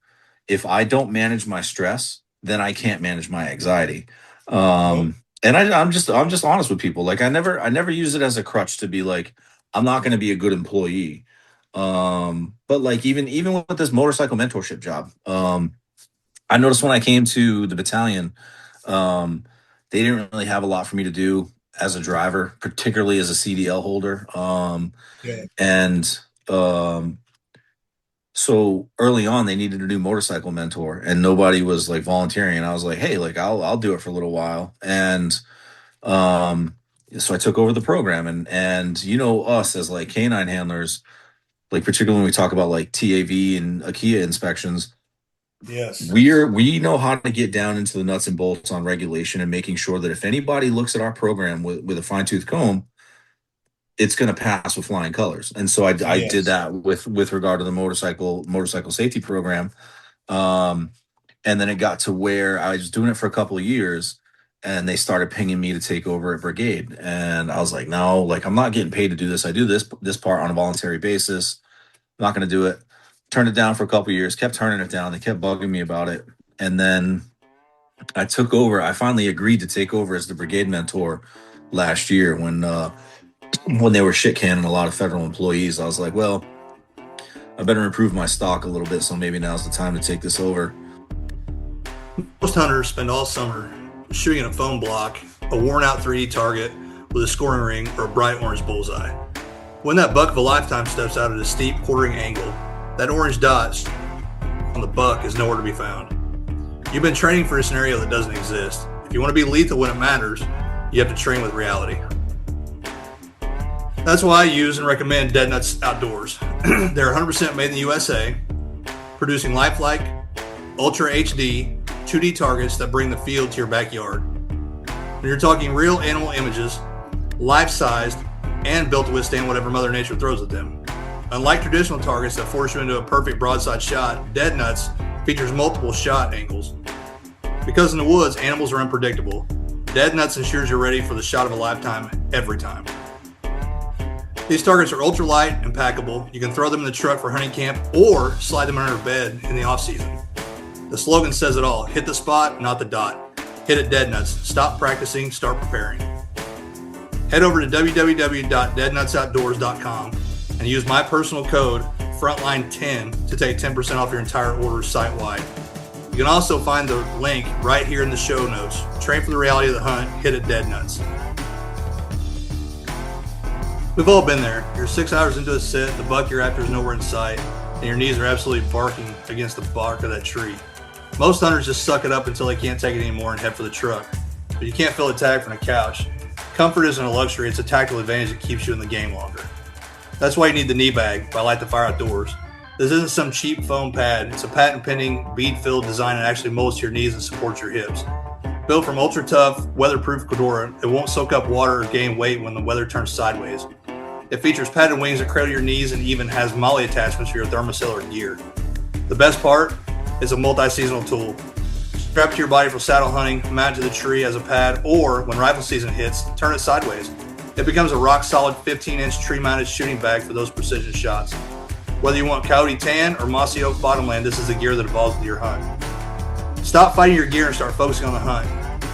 manage my stress, then I can't manage my anxiety. And I'm just honest with people. Like I never use it as a crutch to be like, I'm not going to be a good employee. But like even with this motorcycle mentorship job, I noticed when I came to the battalion, they didn't really have a lot for me to do as a driver, particularly as a CDL holder. So early on, they needed a new motorcycle mentor, and nobody was like volunteering. And I was like, hey, like I'll do it for a little while. And so I took over the program, and us as like canine handlers, like particularly when we talk about like TAV and AKIA inspections. Yes, we know how to get down into the nuts and bolts on regulation and making sure that if anybody looks at our program with a fine-tooth comb, it's going to pass with flying colors. And so I Yes. did that with regard to the motorcycle safety program. And then it got to where I was doing it for a couple of years, and they started pinging me to take over at Brigade. And I was like, no, like, I'm not getting paid to do this. I do this part on a voluntary basis. I'm not going to do it. Turned it down for a couple of years, kept turning it down. They kept bugging me about it. And then I took over. I finally agreed to take over as the Brigade mentor last year when they were shit canning a lot of federal employees. I was like, well, I better improve my stock a little bit, so maybe now's the time to take this over. Most hunters spend all summer shooting at a foam block, a worn-out 3D target with a scoring ring, or a bright orange bullseye. When that buck of a lifetime steps out at a steep quartering angle, that orange dot on the buck is nowhere to be found. You've been training for a scenario that doesn't exist. If you want to be lethal when it matters, you have to train with reality. That's why I use and recommend Dead Nuts Outdoors. They're 100% made in the USA, producing lifelike, Ultra HD, 2D targets that bring the field to your backyard. When you're talking real animal images, life-sized, and built to withstand whatever Mother Nature throws at them. Unlike traditional targets that force you into a perfect broadside shot, Dead Nuts features multiple shot angles. Because in the woods, animals are unpredictable. Dead Nuts ensures you're ready for the shot of a lifetime every time. These targets are ultralight and packable. You can throw them in the truck for hunting camp or slide them under bed in the off-season. The slogan says it all: hit the spot, not the dot. Hit it, Dead Nuts. Stop practicing, start preparing. Head over to www.deadnutsoutdoors.com and use my personal code Frontline10 to take 10% off your entire order site-wide. You can also find the link right here in the show notes. Train for the reality of the hunt. Hit it, Dead Nuts. We've all been there. You're 6 hours into a sit, the buck you're after is nowhere in sight, and your knees are absolutely barking against the bark of that tree. Most hunters just suck it up until they can't take it anymore and head for the truck. But you can't feel attacked from a couch. Comfort isn't a luxury, it's a tactical advantage that keeps you in the game longer. That's why you need the knee bag by Light the Fire Outdoors. This isn't some cheap foam pad. It's a patent-pending, bead-filled design that actually molds to your knees and supports your hips. Built from ultra-tough, weatherproof Cordura, it won't soak up water or gain weight when the weather turns sideways. It features padded wings that cradle your knees and even has MOLLE attachments for your thermocellular gear. The best part is a multi-seasonal tool. Strap to your body for saddle hunting, mount to the tree as a pad, or when rifle season hits, turn it sideways. It becomes a rock-solid 15-inch tree-mounted shooting bag for those precision shots. Whether you want coyote tan or mossy oak bottomland, this is the gear that evolves with your hunt. Stop fighting your gear and start focusing on the hunt.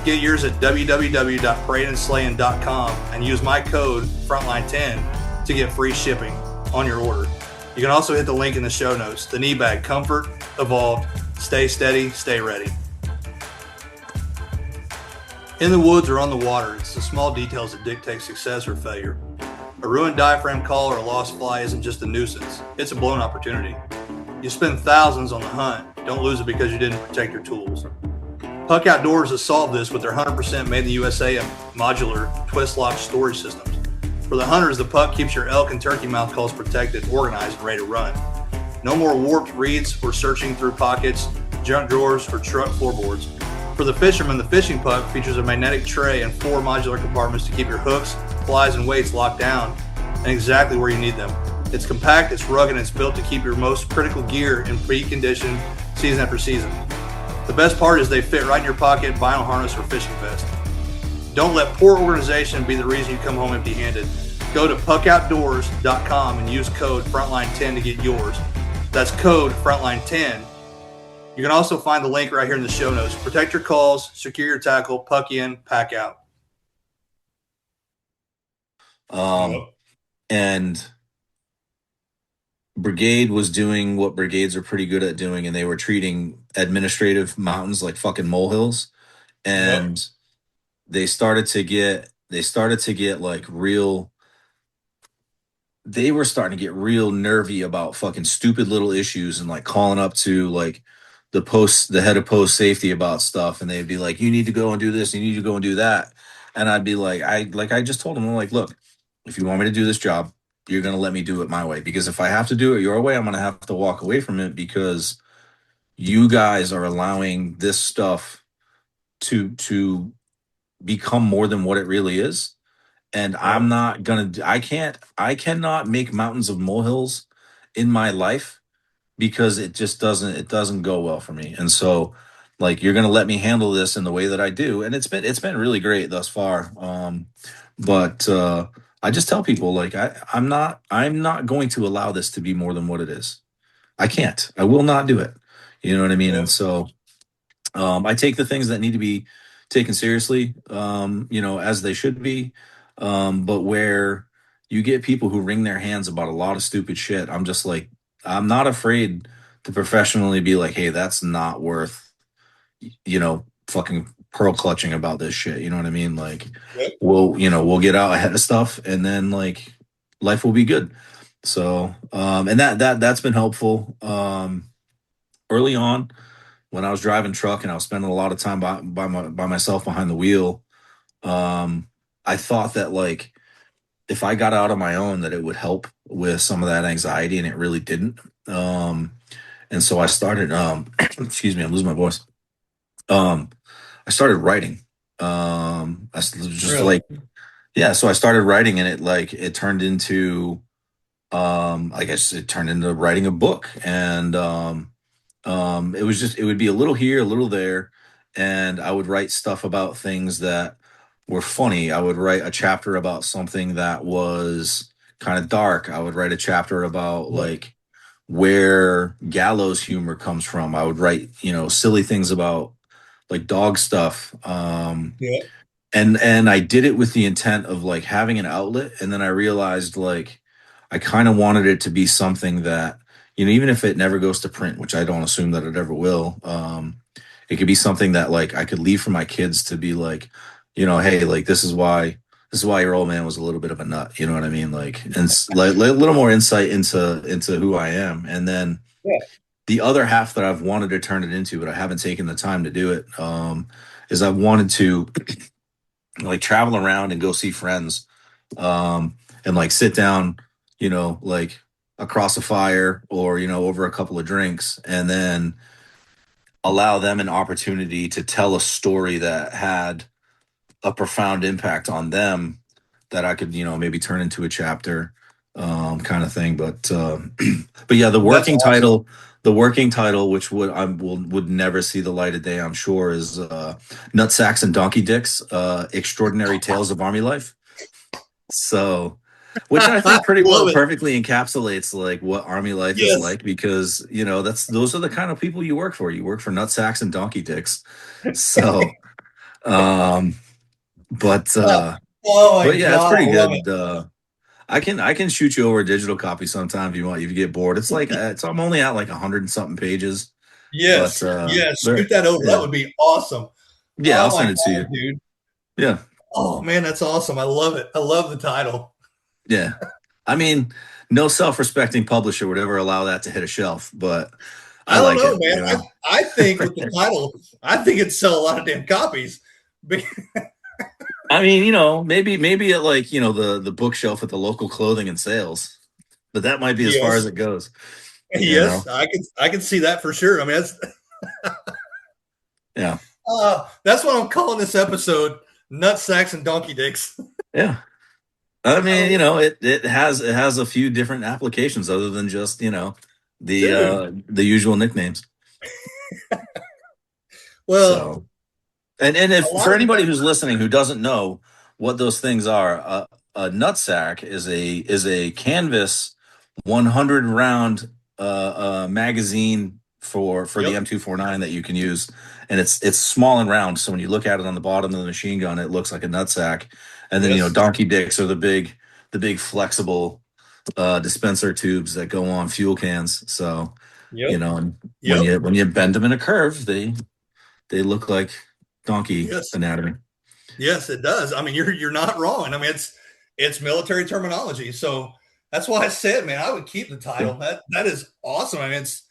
Get yours at www.paradeandslaying.com and use my code Frontline10 to get free shipping on your order. You can also hit the link in the show notes. The knee bag: comfort, evolved, stay steady, stay ready. In the woods or on the water, it's the small details that dictate success or failure. A ruined diaphragm call or a lost fly isn't just a nuisance, it's a blown opportunity. You spend thousands on the hunt, don't lose it because you didn't protect your tools. Puck Outdoors has solved this with their 100% made in the USA and modular twist lock storage systems. For the hunters, the Puck keeps your elk and turkey mouth calls protected, organized, and ready to run. No more warped reeds or searching through pockets, junk drawers, or truck floorboards. For the fisherman, the fishing Puck features a magnetic tray and 4 modular compartments to keep your hooks, flies, and weights locked down and exactly where you need them. It's compact, it's rugged, and it's built to keep your most critical gear in peak condition season after season. The best part is they fit right in your pocket, vinyl harness, or fishing vest. Don't let poor organization be the reason you come home empty-handed. Go to puckoutdoors.com and use code Frontline10 to get yours. That's code Frontline10. You can also find the link right here in the show notes. Protect your calls, secure your tackle, puck in, pack out. And Brigade was doing what brigades are pretty good at doing, and they were treating administrative mountains like fucking molehills. And they started to get like real, they were starting to get real nervy about fucking stupid little issues and like calling up to like the head of post safety about stuff, and they'd be like, you need to go and do this, you need to go and do that. And I'd be like, I just told them, I'm like, look, if you want me to do this job, you're going to let me do it my way, because if I have to do it your way, I'm going to have to walk away from it, because you guys are allowing this stuff to become more than what it really is. and I'm not gonna. I cannot make mountains of molehills in my life because it just doesn't go well for me. And so, like, you're gonna let me handle this in the way that I do, and it's been really great thus far. But I just tell people, like, I'm not going to allow this to be more than what it is. I can't. I will not do it. You know what I mean? Yeah. And so I take the things that need to be taken seriously, as they should be. But where you get people who wring their hands about a lot of stupid shit, I'm just like, I'm not afraid to professionally be like, hey, that's not worth, fucking pearl clutching about this shit. You know what I mean? Like, Yep. we'll get out ahead of stuff, and then, like, life will be good. So, and that's been helpful. Early on, when I was driving truck and I was spending a lot of time by myself behind the wheel, I thought that, like, if I got out on my own, that it would help with some of that anxiety, and it really didn't. And so I started, excuse me, I'm losing my voice. I started writing. Just Really? like, yeah. So I started writing, and it turned into, I guess it turned into writing a book. And it would be a little here, a little there, and I would write stuff about things that were funny. I would write a chapter about something that was kind of dark. I would write a chapter about, Yep. like, where gallows humor comes from. I would write, silly things about, like, dog stuff. Yeah. And I did it with the intent of, like, having an outlet, and then I realized, like, I kind of wanted it to be something that, even if it never goes to print, which I don't assume that it ever will, it could be something that, like, I could leave for my kids to be like, hey, like, this is why your old man was a little bit of a nut. You know what I mean? Like, and like, a little more insight into who I am. And then Yeah. the other half that I've wanted to turn it into, but I haven't taken the time to do it, is I wanted to, like, travel around and go see friends, and, like, sit down, like, across a fire, or, over a couple of drinks, and then allow them an opportunity to tell a story that had a profound impact on them, that I could, maybe turn into a chapter, kind of thing. But but yeah, That's awesome. the working title, which would never see the light of day, I'm sure, is Nutsacks and Donkey Dicks, Extraordinary Tales of Army Life. So, which I think pretty well Love it. perfectly encapsulates, like, what Army life is Yes. like, because, those are the kind of people you work for. You work for Nutsacks and Donkey Dicks. So, um, but Oh my yeah, it's God, pretty I love it. good. I can shoot you over a digital copy sometime if you want. If you get bored, it's like, I'm only at like 100 and something pages, but Yes. Yes. Shoot that over. That yeah, would be awesome. yeah, I'll Oh my send it to God, you. dude. Yeah, Oh man, that's awesome. I love it. I love the title. yeah. I mean, no self-respecting publisher would ever allow that to hit a shelf, but I I don't like know, it. man. I think with the title, I think it'd sell a lot of damn copies. I mean, maybe at, like, the bookshelf at the local clothing and sales, but that might be as far as Yes. it goes. You know, Yes, I can see that for sure. I mean, yeah, that's what I'm calling this episode: Nut Sacks and Donkey Dicks. yeah. I mean, Oh, it has a few different applications other than just, dude. the usual nicknames. Well, So, and a if lot for of the anybody time, who's listening who doesn't know what those things are, a nutsack is a canvas 100 round magazine for the yep, M249 that you can use, and it's small and round. So when you look at it on the bottom of the machine gun, it looks like a nutsack. And then, yes, donkey dicks are the big flexible dispenser tubes that go on fuel cans. So, yep, and when yep, you bend them in a curve, they look like donkey yes, anatomy. yes, it does. I mean, you're not wrong. I mean, it's military terminology, so that's why I said, man, I would keep the Yeah. title. That is awesome. I mean, it's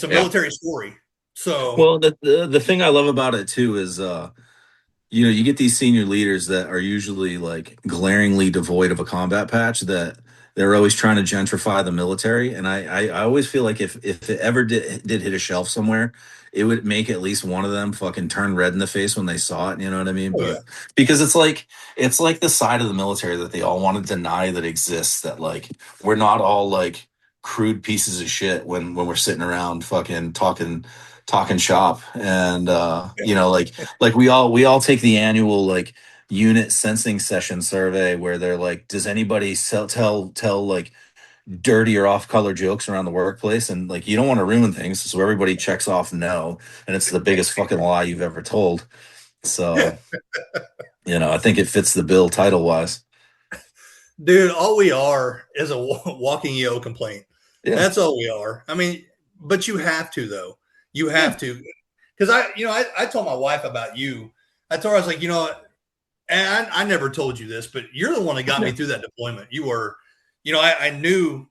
a Yeah. military story. So Well, the thing I love about it too is, you get these senior leaders that are usually, like, glaringly devoid of a combat patch, that they're always trying to gentrify the military, and I always feel like if it ever did hit a shelf somewhere, it would make at least one of them fucking turn red in the face when they saw it. You know what I mean? Oh yeah. But because it's like the side of the military that they all want to deny that exists. That like we're not all like crude pieces of shit when we're sitting around fucking talking shop, and like we all take the annual like unit sensing session survey where they're like, does anybody tell like dirty or off color jokes around the workplace? And like, you don't want to ruin things, so everybody checks off no, and it's the biggest fucking lie you've ever told. So I think it fits the bill title wise. Dude, all we are is a walking EO complaint. Yeah, That's all we are. I mean, but you have to though. You yeah, have to, because I told my wife about you. I told her, I was like, and I never told you this, but you're the one that got me through that deployment. You were, I knew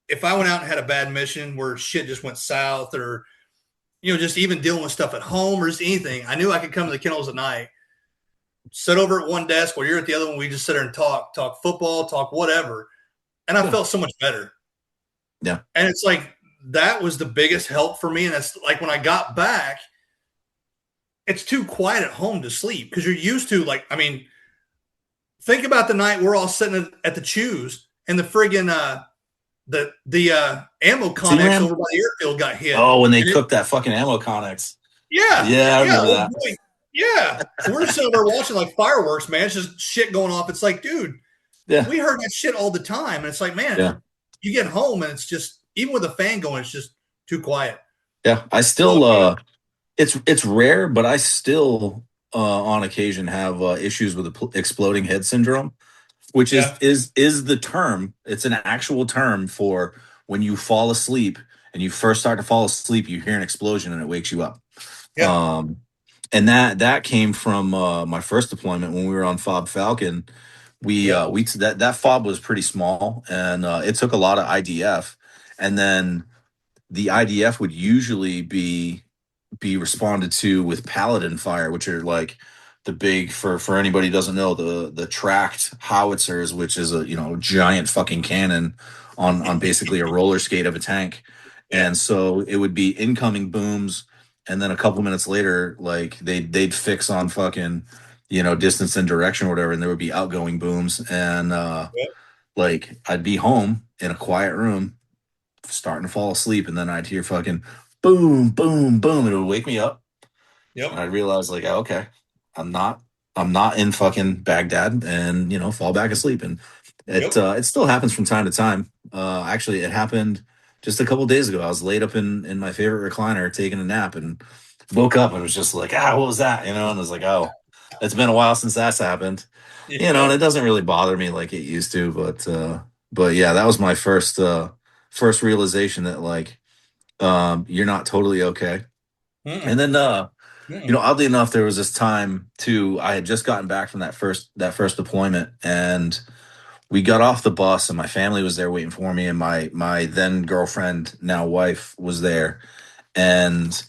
if I went out and had a bad mission where shit just went south, or just even dealing with stuff at home or just anything, I knew I could come to the kennels at night, sit over at one desk while you're at the other one. We just sit there and talk football, talk whatever. And I felt so much better. yeah. And it's like, that was the biggest help for me. And that's like, when I got back, it's too quiet at home to sleep because you're used to, like, I mean, think about the night we're all sitting at the Chews and the friggin' the ammo connex over by the airfield got hit. Oh, when they cooked that fucking ammo connex. Yeah. Yeah, I remember that. Boy, yeah. We're sitting there watching like fireworks, man. It's just shit going off. It's like, dude, we heard that shit all the time. And it's like, man, you get home and it's just, even with a fan going, it's just too quiet. Yeah. I still, it's rare, but I still, on occasion have issues with exploding head syndrome, which is the term. It's an actual term for when you fall asleep and you first start to fall asleep, you hear an explosion and it wakes you up. Yeah. And that came from my first deployment when we were on FOB Falcon. That FOB was pretty small, and it took a lot of IDF, and then the IDF would usually be responded to with Paladin fire, which are like the big, for anybody who doesn't know, the tracked howitzers, which is a giant fucking cannon on basically a roller skate of a tank. And so it would be incoming booms, and then a couple minutes later, like they'd fix on fucking distance and direction or whatever, and there would be outgoing booms, and like I'd be home in a quiet room starting to fall asleep, and then I'd hear fucking boom, boom, boom, and it would wake me up. Yep. And I'd realize like, okay, I'm not in fucking Baghdad, and fall back asleep. And it still happens from time to time. Actually, it happened just a couple of days ago. I was laid up in my favorite recliner taking a nap and woke up and was just like, what was that? And I was like, oh, it's been a while since that's happened. And it doesn't really bother me like it used to, but yeah, that was my first realization that like you're not totally okay. And then oddly enough, there was this time too, I had just gotten back from that first deployment, and we got off the bus and my family was there waiting for me, and my then girlfriend, now wife, was there. And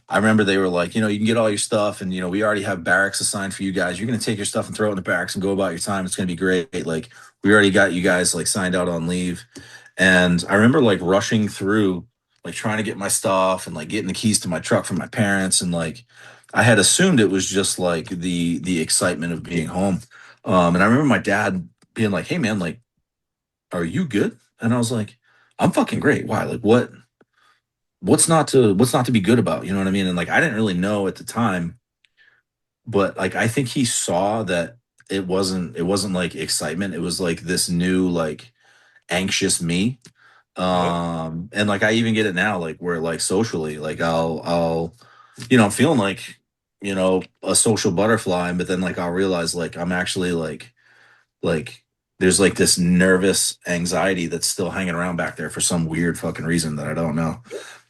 I remember they were like, you can get all your stuff, and we already have barracks assigned for you guys. You're going to take your stuff and throw it in the barracks and go about your time. It's going to be great. Like, we already got you guys like signed out on leave. And I remember like rushing through, like trying to get my stuff and like getting the keys to my truck from my parents, and like I had assumed it was just like the excitement of being home. And I remember my dad being like, "Hey man, like, are you good?" And I was like, "I'm fucking great. Why? Like, what's not to be good about?" You know what I mean? And like I didn't really know at the time, but like I think he saw that it wasn't like excitement. It was like this new like anxious me. And like I even get it now, like where like socially, like I'll I'm feeling like a social butterfly, but then like I'll realize like I'm actually like there's like this nervous anxiety that's still hanging around back there for some weird fucking reason that I don't know,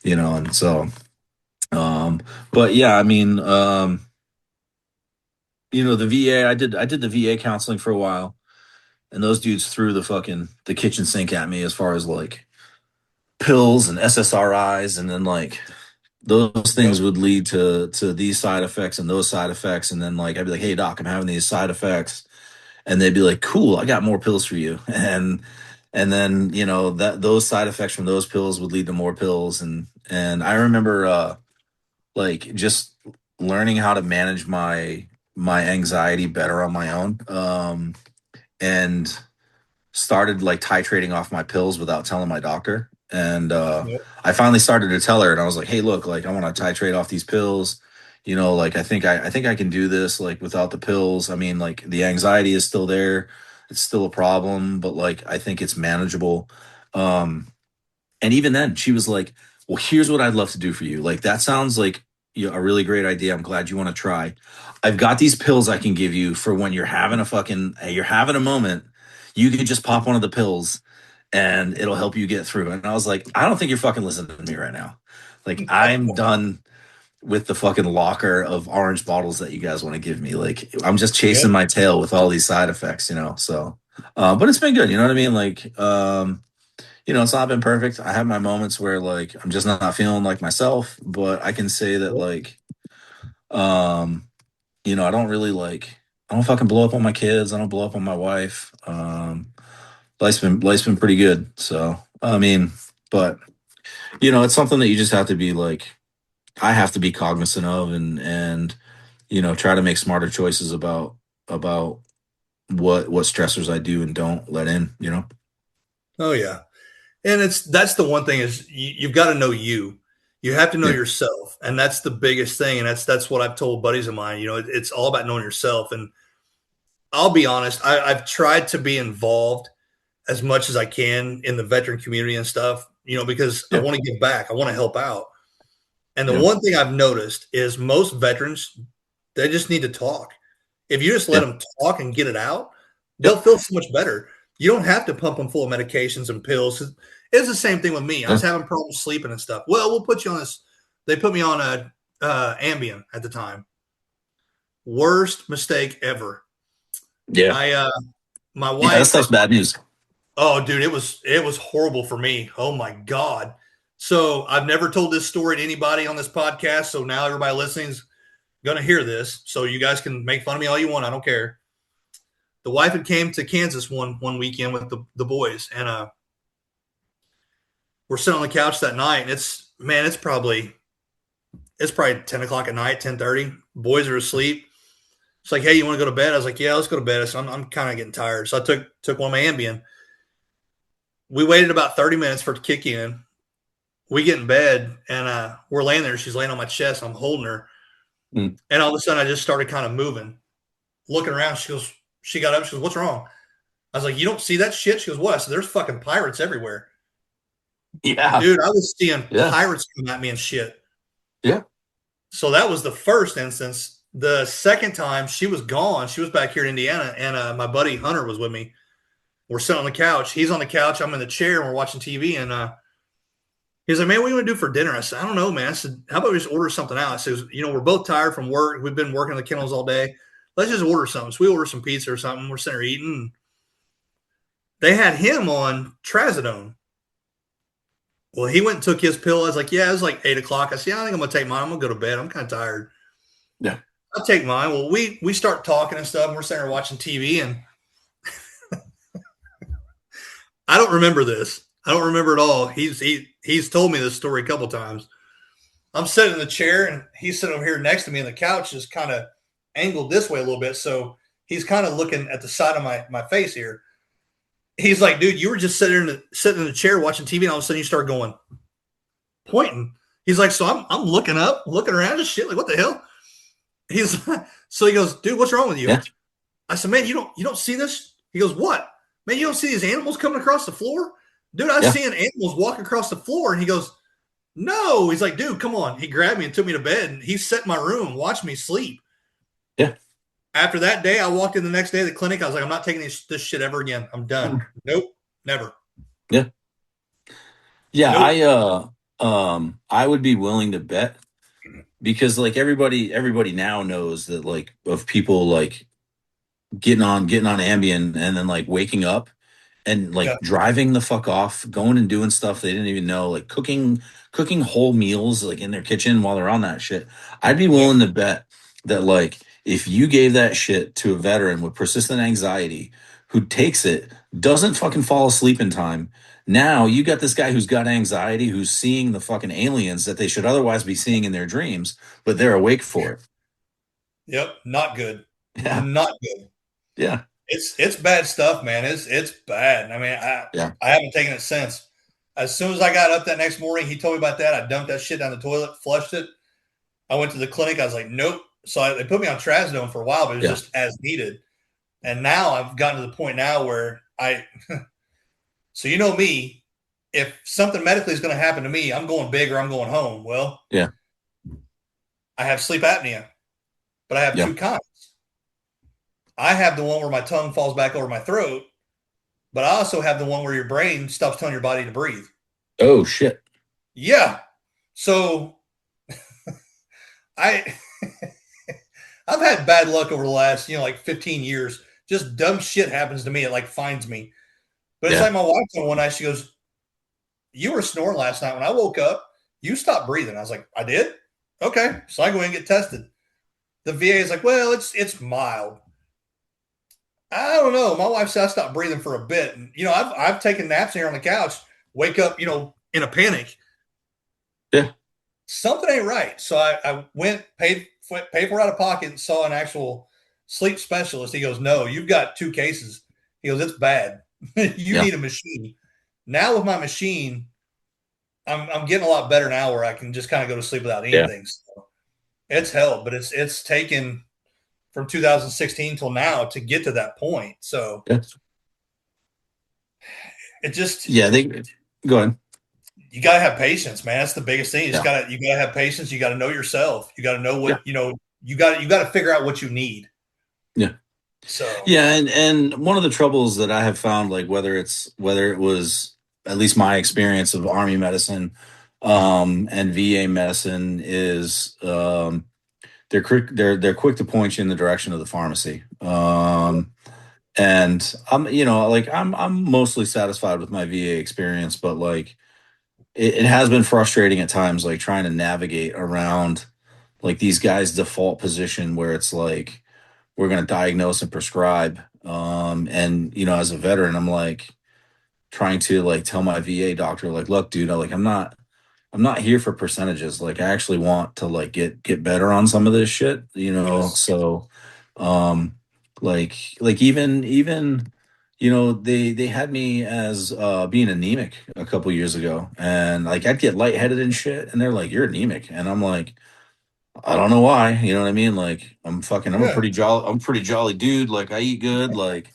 and so but yeah, I mean the VA, I did the VA counseling for a while, and those dudes threw the kitchen sink at me as far as like pills and SSRIs, and then like those things would lead to these side effects and those side effects, and then like I'd be like, "Hey doc, I'm having these side effects," and they'd be like, "Cool, I got more pills for you." And And then, you know, that those side effects from those pills would lead to more pills. And I remember like just learning how to manage my anxiety better on my own. And started like titrating off my pills without telling my doctor. And Yep. I finally started to tell her, and I was like, "Hey, look, like I want to titrate off these pills. You know, like I think I can do this like without the pills. I mean, like the anxiety is still there. It's still a problem, but like I think it's manageable." Um, and even then, she was like, "Well, here's what I'd love to do for you. Like that sounds like a really great idea. I'm glad you want to try. I've got these pills I can give you for when you're having a moment. You can just pop one of the pills and it'll help you get through." And I was like, "I don't think you're fucking listening to me right now. Like I'm done with the fucking locker of orange bottles that you guys want to give me. Like I'm just chasing Yep. my tail with all these side effects, you know." So, but it's been good. You know what I mean? Like, you know, it's not been perfect. I have my moments where like I'm just not feeling like myself, but I can say that like, um, you know, I don't fucking blow up on my kids. I don't blow up on my wife. Life's been pretty good. So I mean, but you know, it's something that you just have to be like, I have to be cognizant of, and you know, try to make smarter choices about what stressors I do and don't let in. You know. Oh yeah. And that's the one thing is you've got to know you. You have to know Yeah. yourself, and that's the biggest thing. And that's what I've told buddies of mine. You know, it's all about knowing yourself. And I'll be honest, I've tried to be involved as much as I can in the veteran community and stuff. You know, because I Yeah. want to give back, I want to help out. And the Yeah. one thing I've noticed is most veterans, they just need to talk. If you just let Yeah. them talk and get it out, they'll Yep. feel so much better. You don't have to pump them full of medications and pills. It's the same thing with me. I was Yeah. having problems sleeping and stuff. Well, we'll put you on this. They put me on a Ambien at the time. Worst mistake ever. Yeah. I my Yeah. That wife. stuff's bad news. Oh, dude, it was horrible for me. Oh my god. So I've never told this story to anybody on this podcast. So now everybody listening's gonna hear this. So you guys can make fun of me all you want. I don't care. The wife had came to Kansas one weekend with the boys, and we're sitting on the couch that night, and it's probably 10 o'clock at night, 10:30. Boys are asleep. It's like, hey, you want to go to bed? I was like, yeah, let's go to bed. So I'm kind of getting tired, so I took one of my Ambien. We waited about 30 minutes for it to kick in. We get in bed, and we're laying there. She's laying on my chest. I'm holding her, Mm. and all of a sudden, I just started kind of moving, looking around. She got up. She goes, what's wrong? I was like, you don't see that shit? She goes, what? I said, there's fucking pirates everywhere. Yeah. Dude, I was seeing Yeah. pirates come at me and shit. Yeah. So that was the first instance. The second time, she was gone. She was back here in Indiana, and my buddy Hunter was with me. We're sitting on the couch. He's on the couch. I'm in the chair, and we're watching TV. And he's like, man, what do you want to do for dinner? I said, I don't know, man. I said, how about we just order something out? I said, you know, we're both tired from work. We've been working the kennels all day. Let's just order something. So we order some pizza or something. We're sitting there eating. They had him on trazodone. Well, he went and took his pill. I was like, yeah, it was like 8 o'clock. I said, yeah, I think I'm going to take mine. I'm going to go to bed. I'm kind of tired. Yeah. I'll take mine. Well, we start talking and stuff. And we're sitting there watching TV, and I don't remember this. I don't remember at all. He's told me this story a couple times. I'm sitting in the chair, and he's sitting over here next to me, and the couch is kind of angled this way a little bit. So he's kind of looking at the side of my face here. He's like, dude, you were just sitting in the chair watching TV, and all of a sudden you start going, pointing. He's like, so I'm looking up, looking around, just shit, like what the hell? So he goes, dude, what's wrong with you? Yeah. I said, man, you don't see this? He goes, what? Man, you don't see these animals coming across the floor? Dude, I'm seeing animals walk across the floor. And he goes, no. He's like, dude, come on. He grabbed me and took me to bed, and he set in my room, watched me sleep. Yeah. After that day, I walked in the next day to the clinic. I was like, I'm not taking this shit ever again. I'm done. Nope, never. Yeah. Yeah. Nope. I would be willing to bet, because like everybody now knows that like of people like getting on Ambien and then like waking up and like Yeah. driving the fuck off, going and doing stuff they didn't even know, like cooking whole meals like in their kitchen while they're on that shit. I'd be willing to bet that like if you gave that shit to a veteran with persistent anxiety who takes it doesn't fucking fall asleep in time. Now you got this guy who's got anxiety, who's seeing the fucking aliens that they should otherwise be seeing in their dreams, but they're awake for it. Yep, not good. Yeah. Not good. Yeah. It's bad stuff, man. It's bad. I mean, Yeah. I haven't taken it since. As soon as I got up that next morning, he told me about that. I dumped that shit down the toilet, flushed it. I went to the clinic. I was like, nope. So they put me on trazodone for a while, but it was just as needed. And now I've gotten to the point now where so you know me, if something medically is going to happen to me, I'm going big or I'm going home. Well, yeah, I have sleep apnea, but I have two kinds. I have the one where my tongue falls back over my throat, but I also have the one where your brain stops telling your body to breathe. Oh shit. Yeah. So I've had bad luck over the last, like 15 years. Just dumb shit happens to me. It like finds me. But it's like my wife told me one night, she goes, "You were snoring last night. When I woke up, you stopped breathing." I was like, "I did?" Okay. So I go in and get tested. The VA is like, "Well, it's mild." I don't know. My wife said I stopped breathing for a bit. And, I've taken naps here on the couch, wake up, in a panic. Yeah. Something ain't right. So I went, paid for it out of pocket, and saw an actual sleep specialist. He goes, "No, you've got two cases." He goes, "It's bad. You need a machine." Now with my machine, I'm getting a lot better now where I can just kind of go to sleep without anything. So it's helped, but it's taken from 2016 till now to get to that point. So it just go ahead. You gotta have patience, man. That's the biggest thing. You gotta have patience. You gotta know yourself. You gotta know what you gotta figure out what you need. Yeah. So and one of the troubles that I have found, like whether it was at least my experience of Army medicine and VA medicine is they're quick to point you in the direction of the pharmacy. And I'm mostly satisfied with my VA experience, but like it has been frustrating at times, like trying to navigate around like these guys' default position where it's like we're going to diagnose and prescribe. And as a veteran, I'm like trying to like tell my VA doctor, like, look, dude, I'm not here for percentages. Like, I actually want to like get better on some of this shit, Yes. So, like even they had me as being anemic a couple years ago, and like I'd get lightheaded and shit, and they're like, "You're anemic," and I'm like, I don't know why. You know what I mean? Like, I'm a pretty jolly dude. Like, I eat good. Like,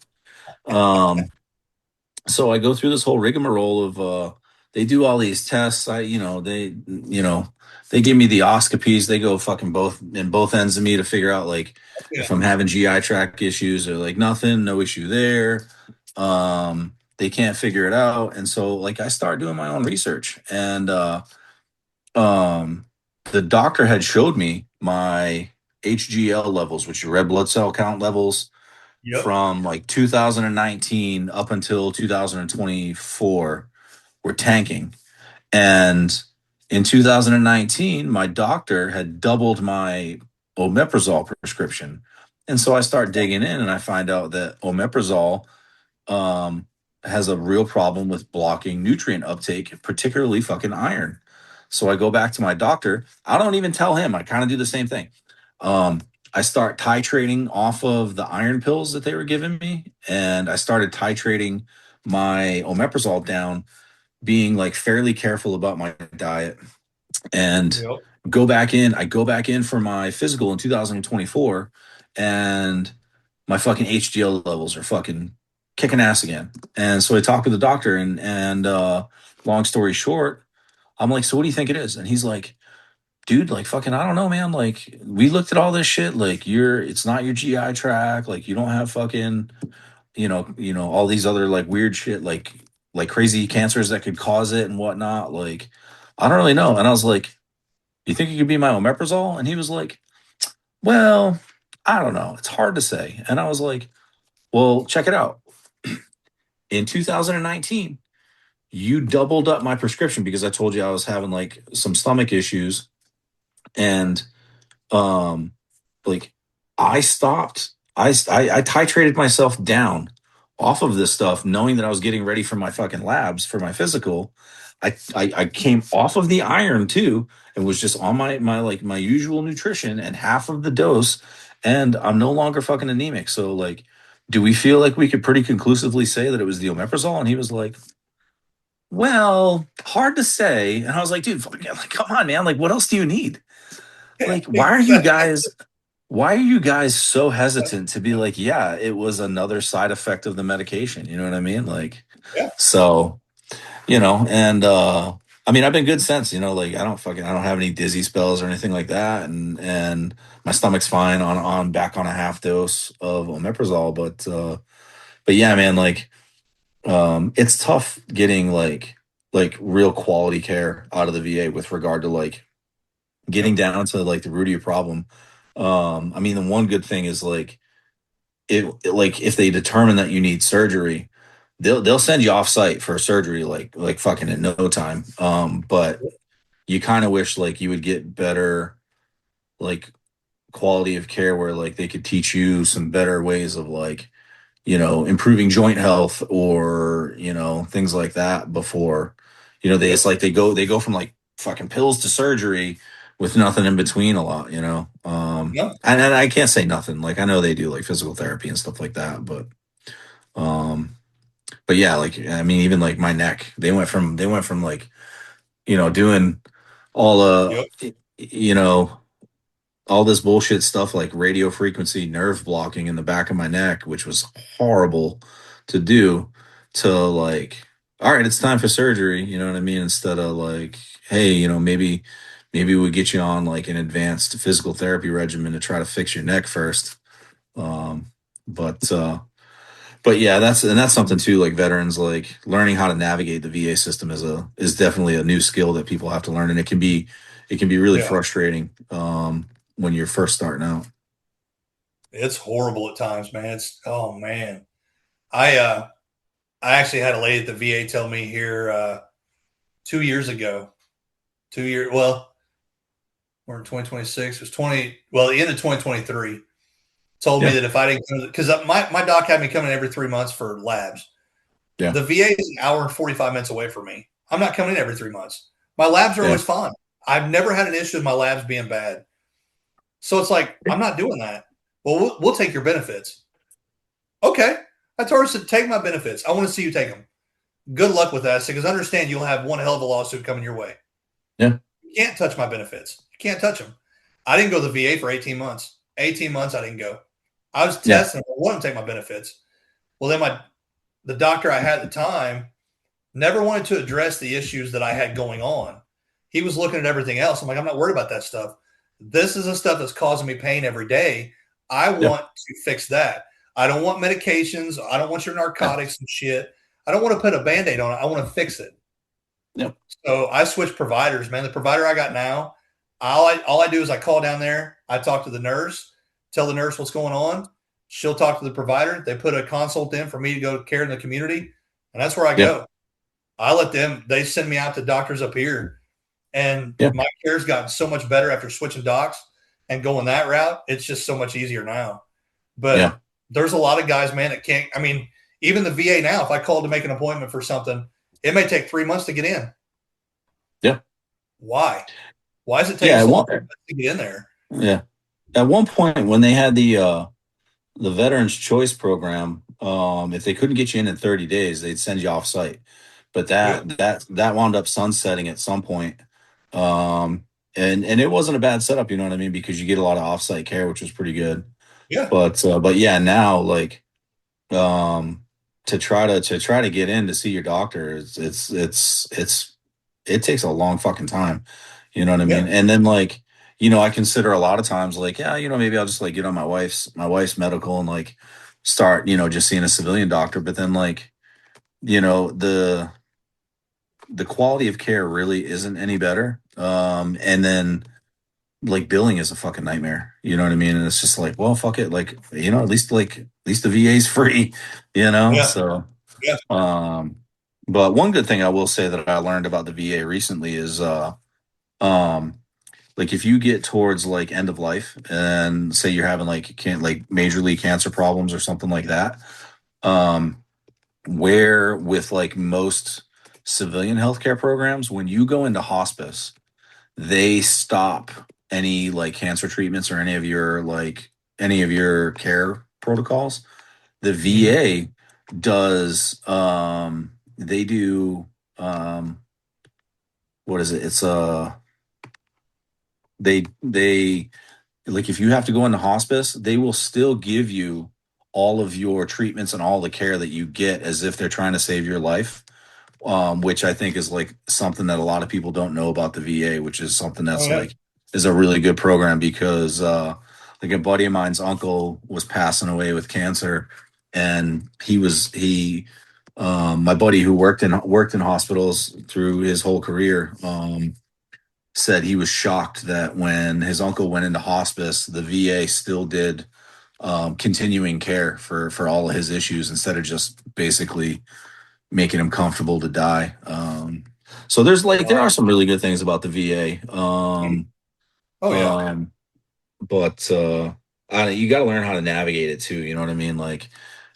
so I go through this whole rigmarole of they do all these tests. They give me the oscopies. They go fucking both ends of me to figure out like if I'm having GI tract issues or like nothing, no issue there. They can't figure it out. And so like I start doing my own research, and the doctor had showed me my HGL levels, which are red blood cell count levels, from like 2019 up until 2024 were tanking. And in 2019, my doctor had doubled my omeprazole prescription. And so I start digging in and I find out that omeprazole has a real problem with blocking nutrient uptake, particularly fucking iron. So I go back to my doctor. I don't even tell him. I kind of do the same thing. I start titrating off of the iron pills that they were giving me, and I started titrating my omeprazole down, being like fairly careful about my diet, and go back in. I go back in for my physical in 2024, and my fucking HDL levels are fucking kicking ass again. And so I talked to the doctor, and long story short, I'm like, "So what do you think it is?" And he's like, "Dude, like fucking, I don't know, man. Like we looked at all this shit. Like it's not your GI tract. Like you don't have fucking, all these other like weird shit, like crazy cancers that could cause it and whatnot. Like I don't really know." And I was like, "You think it could be my omeprazole?" And he was like, "Well, I don't know. It's hard to say." And I was like, "Well, check it out. In 2019, you doubled up my prescription because I told you I was having like some stomach issues, and like I stopped. I titrated myself down off of this stuff, knowing that I was getting ready for my fucking labs for my physical. I came off of the iron too and was just on my usual nutrition and half of the dose, and I'm no longer fucking anemic. So like, do we feel like we could pretty conclusively say that it was the omeprazole? And he was like, well, hard to say. And I was like, dude, like, come on, man. Like, what else do you need? Like, why are you guys so hesitant to be like, yeah, it was another side effect of the medication? You know what I mean? Like, Yeah. so, and I mean, I've been good since, like I don't have any dizzy spells or anything like that. And my stomach's fine on back on a half dose of omeprazole. But yeah, man, like, it's tough getting like real quality care out of the VA with regard to like getting Yep. down to like the root of your problem. I mean, the one good thing is like like if they determine that you need surgery, they'll send you off site for surgery like fucking in no time. But you kind of wish like you would get better like quality of care where like they could teach you some better ways of like improving joint health or things like that before it's Yep. like they go from like fucking pills to surgery with nothing in between a lot. No. And I can't say nothing, like I know they do like physical therapy and stuff like that, um but yeah, like I mean even like my neck, they went from like doing all Yep. you know all this bullshit stuff like radio frequency nerve blocking in the back of my neck, which was horrible to do, to like, all right, it's time for surgery. You know what I mean? Instead of like, hey, maybe we get you on like an advanced physical therapy regimen to try to fix your neck first. Um, but yeah, that's something too. Like veterans, like learning how to navigate the VA system is definitely a new skill that people have to learn, and it can be really Yeah. frustrating when you're first starting out. It's horrible at times, man. Oh man. I I actually had a lady at the VA tell me here 2 years ago. 2 years. Well, we're in 2026. It was 20. Well, the end of 2023. Told me Yeah, that if I didn't come, because my doc had me coming every 3 months for labs. yeah, The VA is an hour and 45 minutes away from me. I'm not coming in every 3 months. My labs are yeah, always fine. I've never had an issue with my labs being bad. So it's like, I'm not doing that. Well, we'll take your benefits. Okay. I told her, I said, take my benefits. I want to see you take them. Good luck with that. Because understand you'll have one hell of a lawsuit coming your way. yeah, You can't touch my benefits. You can't touch them. I didn't go to the VA for 18 months. 18 months I didn't go. I was yeah, testing. I wanted to take my benefits. Well, then the doctor I had at the time never wanted to address the issues that I had going on. He was looking at everything else. I'm like, I'm not worried about that stuff. This is the stuff that's causing me pain every day. I yeah, want to fix that. I don't want medications. I don't want your yeah, narcotics and shit. I don't want to put a band aid on it. I want to fix it. yeah, So I switched providers, man. The provider I got now, all I do is I call down there. I talk to the nurse, tell the nurse what's going on. She'll talk to the provider. They put a consult in for me to go care in the community, and that's where I yeah, go. I let them. They send me out to doctors up here, and yeah, my care's gotten so much better after switching docs and going that route. It's just so much easier now. yeah, But there's a lot of guys, man, that can't. I mean, even the VA now, if I called to make an appointment for something, it may take 3 months to get in. yeah. Why? Why is it taking Yeah, so long to get in there? yeah. At one point when they had the Veterans Choice Program, if they couldn't get you in 30 days, they'd send you off site. But Yep. that wound up sunsetting at some point. Um, and it wasn't a bad setup, you know what I mean? Because you get a lot of offsite care, which was pretty good. Yeah. But yeah, now like um to try to get in to see your doctor, it takes a long fucking time. You know what I Yeah. mean? And then like, I consider a lot of times like, yeah, maybe I'll just like get on my wife's medical and like start, just seeing a civilian doctor. But then like, you know, the the quality of care really isn't any better. And then like billing is a fucking nightmare. You know what I mean? And it's just like, well, fuck it. Like, at least the VA's free, Yeah. so Yeah. um but one good thing I will say that I learned about the VA recently is um like if you get towards like end of life and say you're having like can't like major league cancer problems or something like that, where with like most civilian healthcare programs, when you go into hospice, they stop any like cancer treatments or any of your care protocols. The Mhm. VA does they do um what is it? It's they like if you have to go into hospice, they will still give you all of your treatments and all the care that you get as if they're trying to save your life. Which I think is like something that a lot of people don't know about the VA, which is something Oh that's yeah. like is a really good program because like a buddy of mine's uncle was passing away with cancer, and he my buddy who worked in hospitals through his whole career said he was shocked that when his uncle went into hospice, the VA still did continuing care for all of his issues instead of just basically making him comfortable to die. So there are Wow. some really good things about the VA. Oh yeah. Um, but you got to learn how to navigate it too. You know what I mean? Like,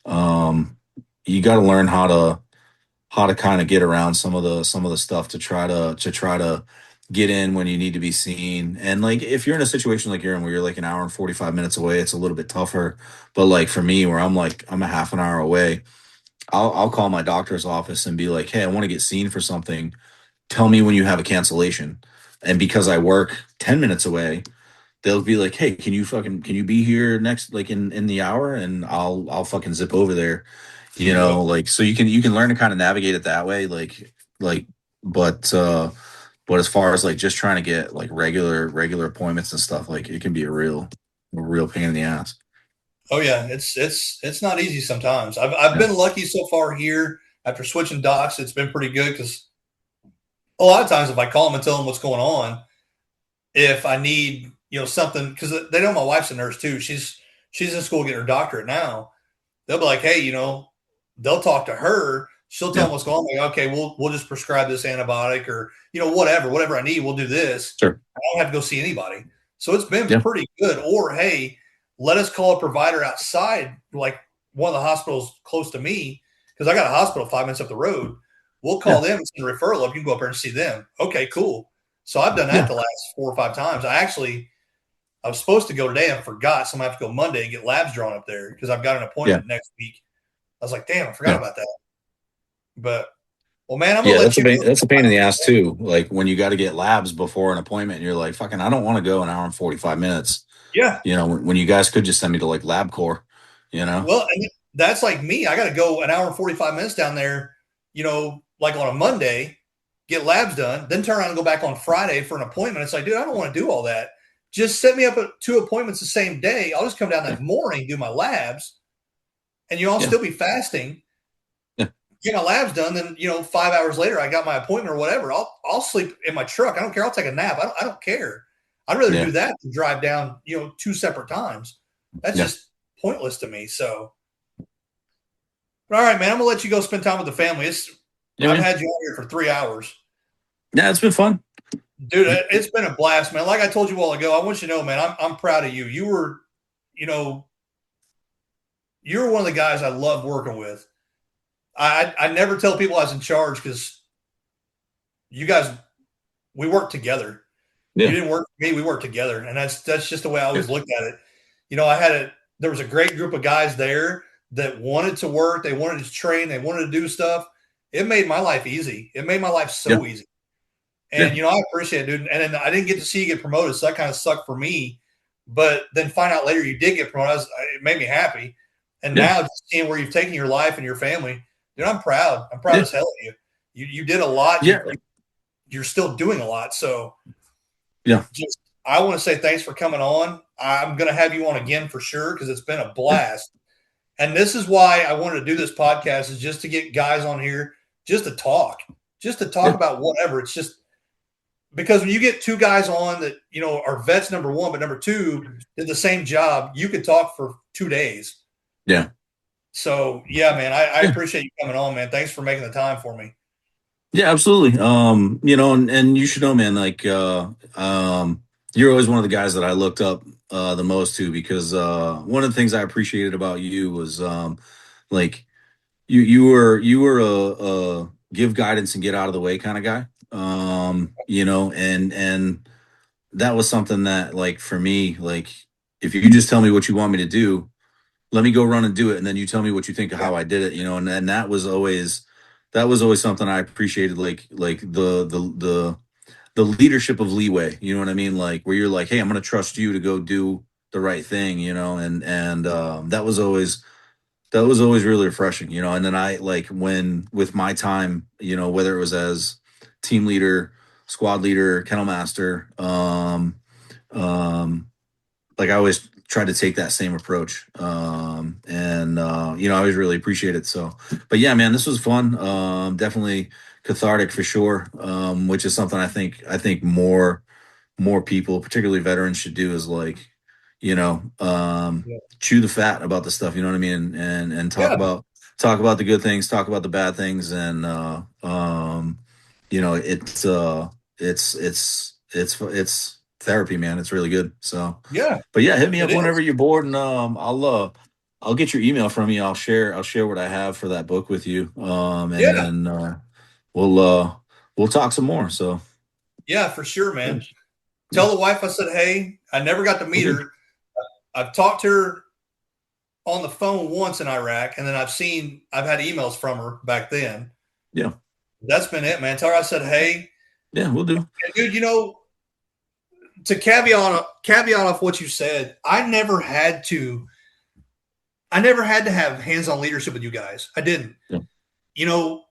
um, you got to learn how to kind of get around some of the stuff to try to get in when you need to be seen. And like if you're in a situation like you're in where you're like an hour and 45 minutes away, it's a little bit tougher. But like for me, where I'm a half an hour away, I'll call my doctor's office and be like, hey, I want to get seen for something. Tell me when you have a cancellation. And because I work 10 minutes away, they'll be like, hey, can you be here next like in the hour? And I'll fucking zip over there. Yep. Like so you can learn to kind of navigate it that way. Like but but as far as like just trying to get like regular appointments and stuff, like it can be a real pain in the ass. Oh yeah. It's not easy sometimes. I've Yeah. been lucky so far here after switching docs. It's been pretty good because a lot of times if I call them and tell them what's going on, if I need something because they know my wife's a nurse too. She's in school getting her doctorate now. They'll be like, hey, they'll talk to her. She'll tell Yeah. them what's going on. Like, okay, we'll just prescribe this antibiotic or whatever I need. We'll do this. Sure. I don't have to go see anybody. So it's been Yeah. pretty good. Or hey, let us call a provider outside, like one of the hospitals close to me, because I got a hospital 5 minutes up the road. We'll call Yeah. them and send a referral up. You can go up there and see them. Okay, cool. So I've done that Yeah. the last 4 or 5 times. I was supposed to go today and forgot, so I'm gonna have to go Monday and get labs drawn up there because I've got an Yeah. appointment next week. I was like, damn, I forgot Yeah. about that. But well, man, I'm gonna Yeah, let that's a you pain, go. that's a pain in the ass too. Like when you got to get labs before an appointment, and you're like, fucking, I don't want to go an hour and 45 minutes. Yeah. When you guys could just send me to like LabCorp, you know? Well, and that's like me. I got to go an hour and 45 minutes down there, like on a Monday, get labs done, then turn around and go back on Friday for an appointment. It's like, dude, I don't want to do all that. Just set me up at 2 appointments the same day. I'll just come down Yeah. that morning, do my labs, and I'll Yeah. still be fasting. Yeah. Get my labs done, then 5 hours later, I got my appointment or whatever. I'll sleep in my truck. I don't care. I'll take a nap. I don't care. I'd rather Yeah. do that than drive down 2 separate times. That's Yeah. just pointless to me. So, but all right, man, I'm gonna let you go spend time with the family. Yeah, I've man. had you on here for 3 hours, Yeah, it's been fun. dude. It's been a blast, man. Like I told you a while ago, I want you to know, man, I'm proud of you. You know, you're one of the guys I love working with. I never tell people I was in charge because you guys we work together. You Yeah. didn't work for me, we worked together. And that's just the way I Yeah. always looked at it. There was a great group of guys there that wanted to work, they wanted to train, they wanted to do stuff. It made my life easy. It made my life Yeah. so easy. Yeah. And I appreciate it, dude. And then I didn't get to see you get promoted, so that kind of sucked for me. But then find out later you did get promoted, it made me happy. And Yeah. now just seeing where you've taken your life and your family, dude, I'm proud. I'm proud Yeah. as hell of you. You did a lot. Yeah. You're still doing a lot. So Yeah. just I want to say thanks for coming on. I'm going to have you on again for sure because it's been a Yeah. blast. And this is why I wanted to do this podcast is just to get guys on here just to talk Yeah. about whatever. It's just because when you get two guys on that, are vets, number one, but number two did the same job, you could talk for 2 days. Yeah. So yeah, man, I Yeah. appreciate you coming on, man. Thanks for making the time for me. Yeah, absolutely. And you should know, man, like you're always one of the guys that I looked up the most to because one of the things I appreciated about you was like you were a give guidance and get out of the way kind of guy. And that was something that, like, for me, like, if you just tell me what you want me to do, let me go run and do it, and then you tell me what you think of how I did it, and that was always something I appreciated, like the leadership of leeway, you know what I mean? Like, where you're like, hey, I'm gonna trust you to go do the right thing, and that was always really refreshing, and then I, like, when with my time, whether it was as team leader, squad leader, kennel master, like, I always try to take that same approach. I always really appreciate it. So, but yeah, man, this was fun. Definitely cathartic for sure. Which is something I think more people, particularly veterans, should do, is, like, chew the fat about the stuff, you know what I mean? And talk about the good things, talk about the bad things. And, it's therapy, man. It's really good. So, Yeah, but yeah, hit me up it whenever is. you're bored, and I'll get your email from you. I'll share what I have for that book with you. And Yeah, then we'll talk some more. So, yeah, for sure, yeah, man. Tell the wife I said, hey, I never got to we'll meet do. her. I've talked to her on the phone once in Iraq, and then I've had emails from her back then. Yeah, That's been it, man. Tell her I said, hey, yeah, we'll do. and dude, to caveat off what you said, I never had to have hands-on leadership with you guys. I didn't. Yeah, You know,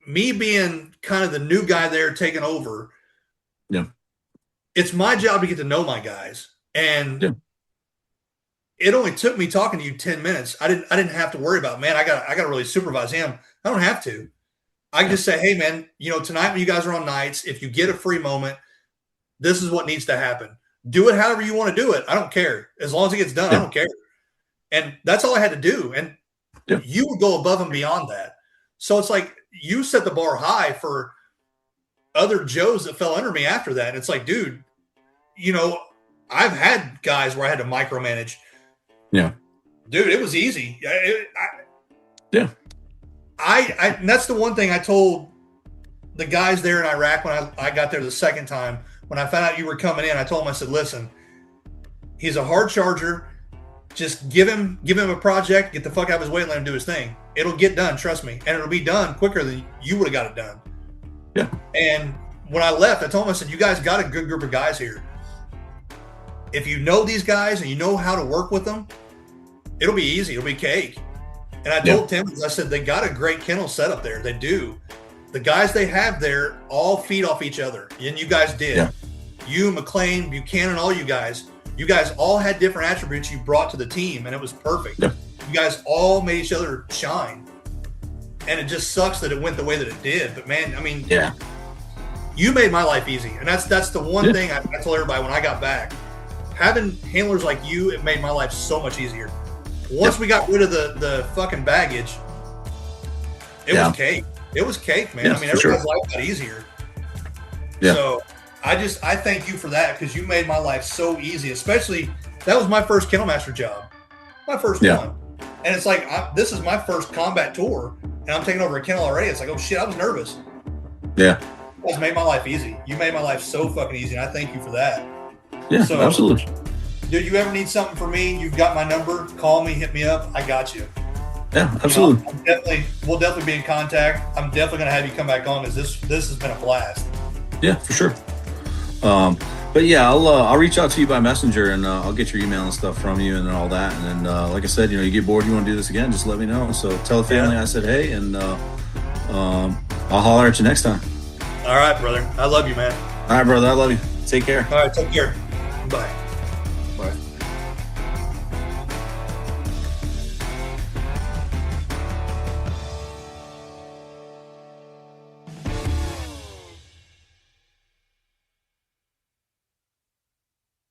me being kind of the new guy there taking over, yeah, it's my job to get to know my guys. And yeah, it only took me talking to you 10 minutes. I didn't have to worry about, man, I got to really supervise him. I don't have to. I can yeah, just say, hey, man, tonight when you guys are on nights, if you get a free moment, this is what needs to happen. Do it however you want to do it. I don't care. As long as it gets done, I yeah, don't care. And that's all I had to do. And yeah, you would go above and beyond that. So it's like you set the bar high for other Joes that fell under me after that. And it's like, dude, I've had guys where I had to micromanage. yeah, Dude, it was easy. yeah, And that's the one thing I told the guys there in Iraq when I got there the second time. When I found out you were coming in, I told him, I said, listen, he's a hard charger. Just give him a project, get the fuck out of his way and let him do his thing. It'll get done, trust me. And it'll be done quicker than you would have got it done. yeah, And when I left, I told him, I said, you guys got a good group of guys here. If you know these guys and you know how to work with them, it'll be easy. It'll be cake. And I told Tim, I said, they got a great kennel set up there. They do. The guys they have there all feed off each other. And you guys did. yeah, You, McLean, Buchanan, all you guys all had different attributes you brought to the team, and it was perfect. yeah, You guys all made each other shine. And it just sucks that it went the way that it did. But, man, I mean, yeah, you made my life easy. And that's the one yeah, thing I told everybody when I got back. Having handlers like you, it made my life so much easier. Once we got rid of the fucking baggage, it was cake. It was cake, man. yeah, I mean, for sure. everybody's life got easier. Yeah, So I thank you for that, because you made my life so easy. Especially, that was my first kennel master job, my first yeah, one. And it's like, this is my first combat tour, and I'm taking over a kennel already. It's like, oh shit, I was nervous. yeah, You guys made my life easy. You made my life so fucking easy, and I thank you for that. yeah, So, absolutely. dude, you ever need something from me, you've got my number. Call me, hit me up. I got you. Yeah, absolutely. We'll definitely be in contact. I'm definitely going to have you come back on, because this has been a blast. Yeah, for sure. But yeah, I'll reach out to you by messenger, and I'll get your email and stuff from you and all that. And then, like I said, you get bored, you want to do this again, just let me know. So tell the family I said hey, and I'll holler at you next time. All right, brother. I love you, man. All right, brother. I love you. Take care. All right, take care. Bye. Bye.